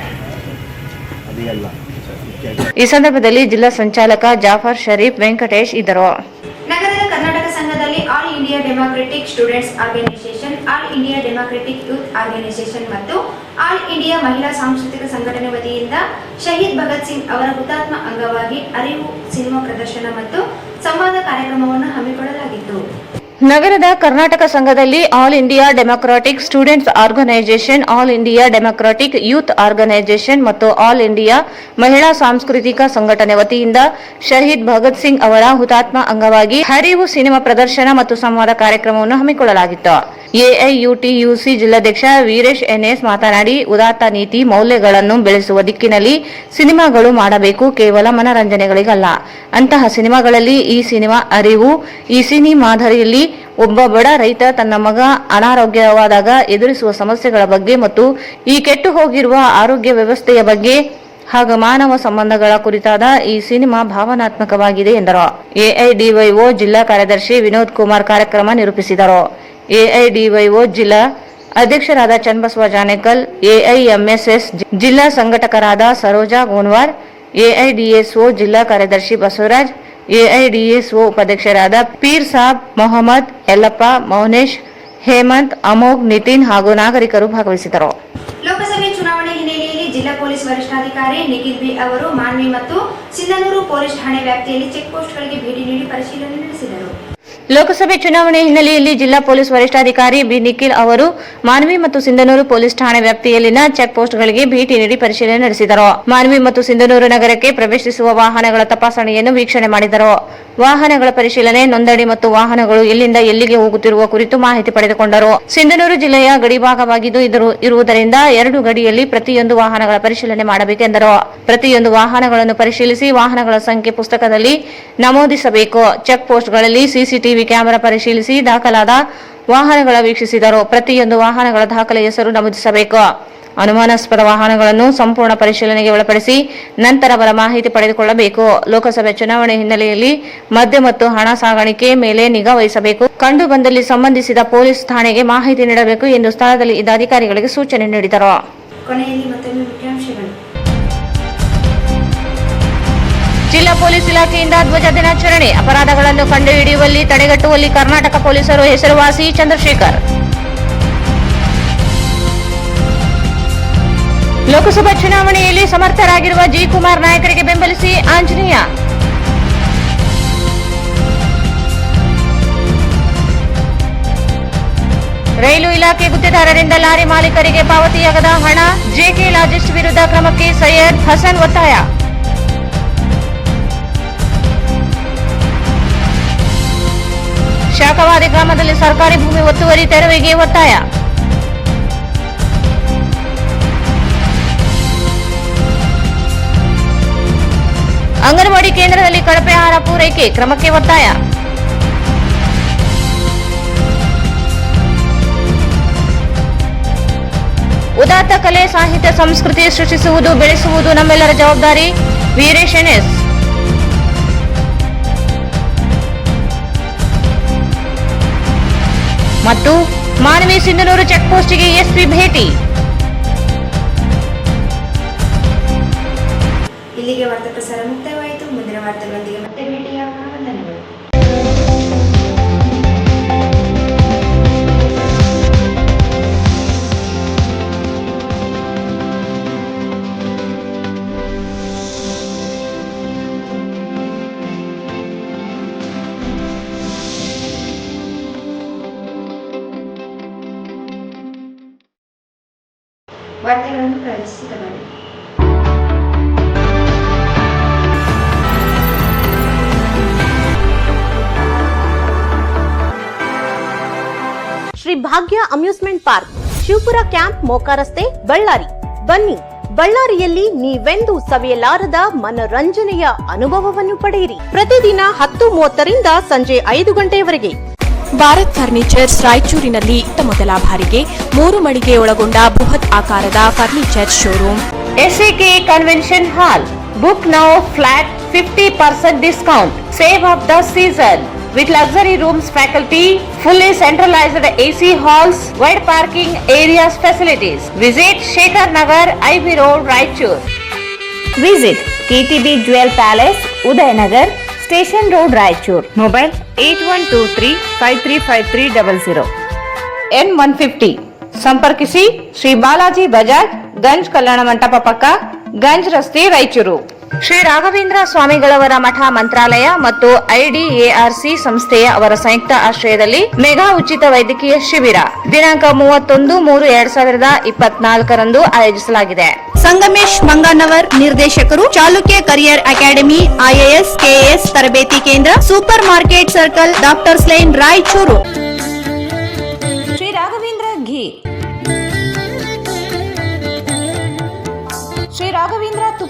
ಅದೆಲ್ಲ ಈ ಸಂದರ್ಭದಲ್ಲಿ ಜಿಲ್ಲಾ ಸಂಚಾಲಕ ಜಾಫರ್ ಶರೀಫ್ ವೆಂಕಟೇಶ್ ಇದ್ದರು. ನಗರದ ಕರ್ನಾಟಕ ಸಂಘದಲ್ಲಿ All India Democratic Students Organisation, All India Democratic Youth Organisation ಮತ್ತು ಆಲ್ ಇಂಡಿಯಾ ಮಹಿಳಾ ಸಾಂಸ್ಕೃತಿಕ ಸಂಘಟನೆ ವತಿಯಿಂದ ಶಹೀದ್ ಭಗತ್ ಸಿಂಗ್ ಅವರ ಹುತಾತ್ಮ ಅಂಗವಾಗಿ ಅರಿವು ಸಿನಿಮಾ ಪ್ರದರ್ಶನ ಮತ್ತು ಸಂವಾದ ಕಾರ್ಯಕ್ರಮವನ್ನು ಹಮ್ಮಿಕೊಳ್ಳಲಾಗಿತ್ತು. ನಗರದ ಕರ್ನಾಟಕ ಸಂಘದಲ್ಲಿ All India Democratic Students Organisation, All India Democratic Youth Organisation ಮತ್ತು ಆಲ್ ಇಂಡಿಯಾ ಮಹಿಳಾ ಸಾಂಸ್ಕೃತಿಕ ಸಂಘಟನೆ ವತಿಯಿಂದ ಶಹೀದ್ ಭಗತ್ ಸಿಂಗ್ ಅವರ ಹುತಾತ್ಮ ಅಂಗವಾಗಿ ಹರಿವು ಸಿನಿಮಾ ಪ್ರದರ್ಶನ ಮತ್ತು ಸಂವಾದ ಕಾರ್ಯಕ್ರಮವನ್ನು ಹಮ್ಮಿಕೊಳ್ಳಲಾಗಿತ್ತು. ಎಐಯುಟಿಯುಸಿ ಜಿಲ್ಲಾಧ್ಯಕ್ಷ ವೀರೇಶ್ ಎನ್ಎಸ್ ಮಾತನಾಡಿ, ಉದಾತ್ತ ನೀತಿ ಮೌಲ್ಯಗಳನ್ನು ಬೆಳೆಸುವ ದಿಕ್ಕಿನಲ್ಲಿ ಸಿನಿಮಾಗಳು ಮಾಡಬೇಕು, ಕೇವಲ ಮನರಂಜನೆಗಳಿಗಲ್ಲ. ಅಂತಹ ಸಿನಿಮಾಗಳಲ್ಲಿ ಈ ಸಿನಿಮಾ ಅರಿವು. ಈ ಸಿನಿಮಾ ಮಾದರಿಯಲ್ಲಿ ಒಬ್ಬ ಬಡ ರೈತ ತನ್ನ ಮಗ ಅನಾರೋಗ್ಯವಾದಾಗ ಎದುರಿಸುವ ಸಮಸ್ಯೆಗಳ ಬಗ್ಗೆ ಮತ್ತು ಈ ಕೆಟ್ಟು ಹೋಗಿರುವ ಆರೋಗ್ಯ ವ್ಯವಸ್ಥೆಯ ಬಗ್ಗೆ ಹಾಗೂ ಮಾನವ ಸಂಬಂಧಗಳ ಕುರಿತಾದ ಈ ಸಿನಿಮಾ ಭಾವನಾತ್ಮಕವಾಗಿದೆ ಎಂದರು. ಎಐಡಿವೈಒ ಜಿಲ್ಲಾ ಕಾರ್ಯದರ್ಶಿ ವಿನೋದ್ ಕುಮಾರ್ ಕಾರ್ಯಕ್ರಮ ನಿರೂಪಿಸಿದರು. ಎಐಡಿವೈಒ ಜಿಲ್ಲಾ ಅಧ್ಯಕ್ಷರಾದ ಚನ್ನಬಸವ ಜಾನೇಕಲ್, ಎಐಎಂಎಸ್ಎಸ್ ಜಿಲ್ಲಾ ಸಂಘಟಕರಾದ ಸರೋಜಾ ಗೋನ್ವಾರ್, ಎಐಡಿಎಸ್ಒ ಜಿಲ್ಲಾ ಕಾರ್ಯದರ್ಶಿ ಬಸವರಾಜ್, ಎಐಡಿಎಸ್ಒ ಉಪಾಧ್ಯಕ್ಷರಾದ ಪೀರ್ ಸಾಬ್, ಮೊಹಮ್ಮದ್, ಯಲ್ಲಪ್ಪ, ಮೌನೇಶ್, ಹೇಮಂತ್, ಅಮೋಘ್, ನಿತಿನ್ ಹಾಗೂ ನಾಗರಿಕರು ಭಾಗವಹಿಸಿದರು. ಲೋಕಸಭೆ ಚುನಾವಣೆ ಹಿನ್ನೆಲೆಯಲ್ಲಿ ಜಿಲ್ಲಾ ಪೊಲೀಸ್ ವರಿಷ್ಠಾಧಿಕಾರಿ ನಿಖಿಲ್ ಬಿ ಅವರು ಮಾನ್ವಿ ಮತ್ತು ಸಿಂಧನೂರು ಪೊಲೀಸ್ ಠಾಣೆ ವ್ಯಾಪ್ತಿಯಲ್ಲಿ ಚೆಕ್ ಪೋಸ್ಟ್ಗಳಿಗೆ ಭೇಟಿ ನೀಡಿ ಪರಿಶೀಲನೆ ನಡೆಸಿದರು. ಲೋಕಸಭೆ ಚುನಾವಣೆ ಹಿನ್ನೆಲೆಯಲ್ಲಿ ಜಿಲ್ಲಾ ಪೊಲೀಸ್ ವರಿಷ್ಠಾಧಿಕಾರಿ ಬಿ ನಿಖಿಲ್ ಅವರು ಮಾನ್ವಿ ಮತ್ತು ಸಿಂಧನೂರು ಪೊಲೀಸ್ ಠಾಣೆ ವ್ಯಾಪ್ತಿಯಲ್ಲಿನ ಚೆಕ್ ಪೋಸ್ಟ್ಗಳಿಗೆ ಭೇಟಿ ನೀಡಿ ಪರಿಶೀಲನೆ ನಡೆಸಿದರು. ಮಾನ್ವಿ ಮತ್ತು ಸಿಂಧನೂರು ನಗರಕ್ಕೆ ಪ್ರವೇಶಿಸುವ ವಾಹನಗಳ ತಪಾಸಣೆಯನ್ನು ವೀಕ್ಷಣೆ ಮಾಡಿದರು. ವಾಹನಗಳ ಪರಿಶೀಲನೆ, ನೋಂದಣಿ ಮತ್ತು ವಾಹನಗಳು ಎಲ್ಲಿಂದ ಎಲ್ಲಿಗೆ ಹೋಗುತ್ತಿರುವ ಕುರಿತು ಮಾಹಿತಿ ಪಡೆದುಕೊಂಡರು. ಸಿಂಧನೂರು ಜಿಲ್ಲೆಯ ಗಡಿಭಾಗವಾಗಿದ್ದು ಇರುವುದರಿಂದ 2 ಗಡಿಯಲ್ಲಿ ಪ್ರತಿಯೊಂದು ವಾಹನಗಳ ಪರಿಶೀಲನೆ ಮಾಡಬೇಕೆಂದರು. ಪ್ರತಿಯೊಂದು ವಾಹನಗಳನ್ನು ಪರಿಶೀಲಿಸಿ ವಾಹನಗಳ ಸಂಖ್ಯೆ ಪುಸ್ತಕದಲ್ಲಿ ನಮೂದಿಸಬೇಕು. ಚೆಕ್ ಪೋಸ್ಟ್ಗಳಲ್ಲಿ ಸಿಸಿಟಿವಿ ಕ್ಯಾಮೆರಾ ಪರಿಶೀಲಿಸಿ ದಾಖಲಾದ ವಾಹನಗಳ ವೀಕ್ಷಿಸಿದರು. ಪ್ರತಿಯೊಂದು ವಾಹನಗಳ ದಾಖಲೆ ಹೆಸರು ನಮೂದಿಸಬೇಕು. ಅನುಮಾನಾಸ್ಪದ ವಾಹನಗಳನ್ನು ಸಂಪೂರ್ಣ ಪರಿಶೀಲನೆಗೆ ಒಳಪಡಿಸಿ ನಂತರ ಅವರ ಮಾಹಿತಿ ಪಡೆದುಕೊಳ್ಳಬೇಕು. ಲೋಕಸಭೆ ಚುನಾವಣೆ ಹಿನ್ನೆಲೆಯಲ್ಲಿ ಮದ್ಯ ಮತ್ತು ಹಣ ಸಾಗಾಣಿಕೆ ಮೇಲೆ ನಿಗಾ ವಹಿಸಬೇಕು. ಕಂಡು ಬಂದಲ್ಲಿ ಸಂಬಂಧಿಸಿದ ಪೊಲೀಸ್ ಠಾಣೆಗೆ ಮಾಹಿತಿ ನೀಡಬೇಕು ಎಂದು ಸ್ಥಳದಲ್ಲಿ ಇದ್ದ ಅಧಿಕಾರಿಗಳಿಗೆ ಸೂಚನೆ ನೀಡಿದರು. ಕೊನೆಯಲ್ಲಿ ಮತ್ತೊಮ್ಮೆ ಮುಖ್ಯಾಂಶಗಳು. ಜಿಲ್ಲಾ ಪೊಲೀಸ್ ಇಲಾಖೆಯಿಂದ ಧ್ವಜ ದಿನಾಚರಣೆ. ಅಪರಾಧಗಳನ್ನು ಕಂಡುಹಿಡಿಯುವಲ್ಲಿ, ತಡೆಗಟ್ಟುವಲ್ಲಿ ಕರ್ನಾಟಕ ಪೊಲೀಸರು ಹೆಸರುವಾಸಿ. ಚಂದ್ರಶೇಖರ್. ಲೋಕಸಭಾ ಚುನಾವಣೆಯಲ್ಲಿ ಸಮರ್ಥರಾಗಿರುವ ಜಿ ಕುಮಾರ್ ನಾಯಕರಿಗೆ ಬೆಂಬಲಿಸಿ ಆಂಜನೇಯ. ರೈಲು ಇಲಾಖೆ ಗುತ್ತಿಗೆದಾರರಿಂದ ಲಾರಿ ಮಾಲೀಕರಿಗೆ ಪಾವತಿಯಾಗದ ಹಣ, ಜೆಕೆ ಲಾಜಿಸ್ಟ್ ವಿರುದ್ಧ ಕ್ರಮಕ್ಕೆ ಸೈಯದ್ ಹಸನ್ ಒತ್ತಾಯ. ಶಾಖವಾದಿ ಗ್ರಾಮದಲ್ಲಿ ಸರ್ಕಾರಿ ಭೂಮಿ ಒತ್ತುವರಿ ತೆರವಿಗೆ ಒತ್ತಾಯ. ಅಂಗನವಾಡಿ ಕೇಂದ್ರದಲ್ಲಿ ಕಳಪೆ ಆಹಾರ ಪೂರೈಕೆ ಕ್ರಮಕ್ಕೆ ಒತ್ತಾಯ. ಉದಾತ್ತ ಕಲೆ, ಸಾಹಿತ್ಯ, ಸಂಸ್ಕೃತಿ ಸೃಷ್ಟಿಸುವುದು, ಬೆಳೆಸುವುದು ನಮ್ಮೆಲ್ಲರ ಜವಾಬ್ದಾರಿ. ವೀರೇಶ್ ಎನ್ಎಸ್. ಮತ್ತು ಮಾನ್ವಿ ಸಿಂಧನೂರು ಚೆಕ್ ಪೋಸ್ಟ್ಗೆ ಎಸ್ಪಿ ಭೇಟಿ. ಇಲ್ಲಿಗೆ ವಾರ್ತಾ ಪ್ರಸಾರ ಮುಕ್ತಾಯವಾಯಿತು. ಮುಂದಿನ ವಾರ್ತೆಗಳೊಂದಿಗೆ ಮತ್ತೆ ಭೇಟಿಯಾಗೋಣ. ವಂದನೆಗಳು. ವಾರ್ತೆಗಳನ್ನು ಪ್ರವೇಶಿಸಿದವರು ಶ್ರೀ ಭಾಗ್ಯ amusement park, Shivapura camp, Moka ರಸ್ತೆ, ಬಳ್ಳಾರಿ. ಬನ್ನಿ, ಬಳ್ಳಾರಿಯಲ್ಲಿ ನೀವೆಂದೂ ಸವಿಯಲಾರದ ಮನರಂಜನೆಯ ಅನುಭವವನ್ನು ಪಡೆಯಿರಿ. ಪ್ರತಿದಿನ 10:30ರಿಂದ ಸಂಜೆ 5 ಗಂಟೆಯವರೆಗೆ. ಭಾರತ್ ಫರ್ನಿಚರ್ಸ್ ರಾಯಚೂರಿನಲ್ಲಿ ಮೊದಲ ಬಾರಿಗೆ 3 ಮಳಿಗೆ ಒಳಗೊಂಡ ಬೃಹತ್ ಆಕಾರದ furniture showroom. SAK convention hall. Book now, flat 50% discount. Save of the season. With luxury rooms, faculty, fully centralized AC halls, wide parking areas, facilities. Visit Shekhar Nagar, IB Road, Raichur. Visit KTB Jewel Palace, Udayanagar, Station Road, Raichur. Mobile 8123535300. N150. ಸಂಪರ್ಕಿಸಿ ಶ್ರೀ ಬಾಲಾಜಿ ಬಜಾಜ್, ಗಂಜ್ ಕಲ್ಯಾಣ ಮಂಟಪ ಪಕ್ಕ, ಗಂಜ್ ರಸ್ತೆ, ರಾಯಚೂರು. ಶ್ರೀ ರಾಘವೇಂದ್ರ ಸ್ವಾಮಿಗಳವರ ಮಠ ಮಂತ್ರಾಲಯ ಮತ್ತು ಐಡಿಎಆರ್ಸಿ ಸಂಸ್ಥೆಯ ಅವರ ಸಂಯುಕ್ತ ಆಶ್ರಯದಲ್ಲಿ mega ಉಚಿತ ವೈದ್ಯಕೀಯ ಶಿಬಿರ ದಿನಾಂಕ 31/3/2024 ಆಯೋಜಿಸಲಾಗಿದೆ. ಸಂಗಮೇಶ್ ಮಂಗಾನವರ್ ನಿರ್ದೇಶಕರು, Chalukya career academy, IAS, KS ತರಬೇತಿ ಕೇಂದ್ರ, super market circle, doctors line, Raichur. Shri Raghavendra ghee, Shri Raghavendra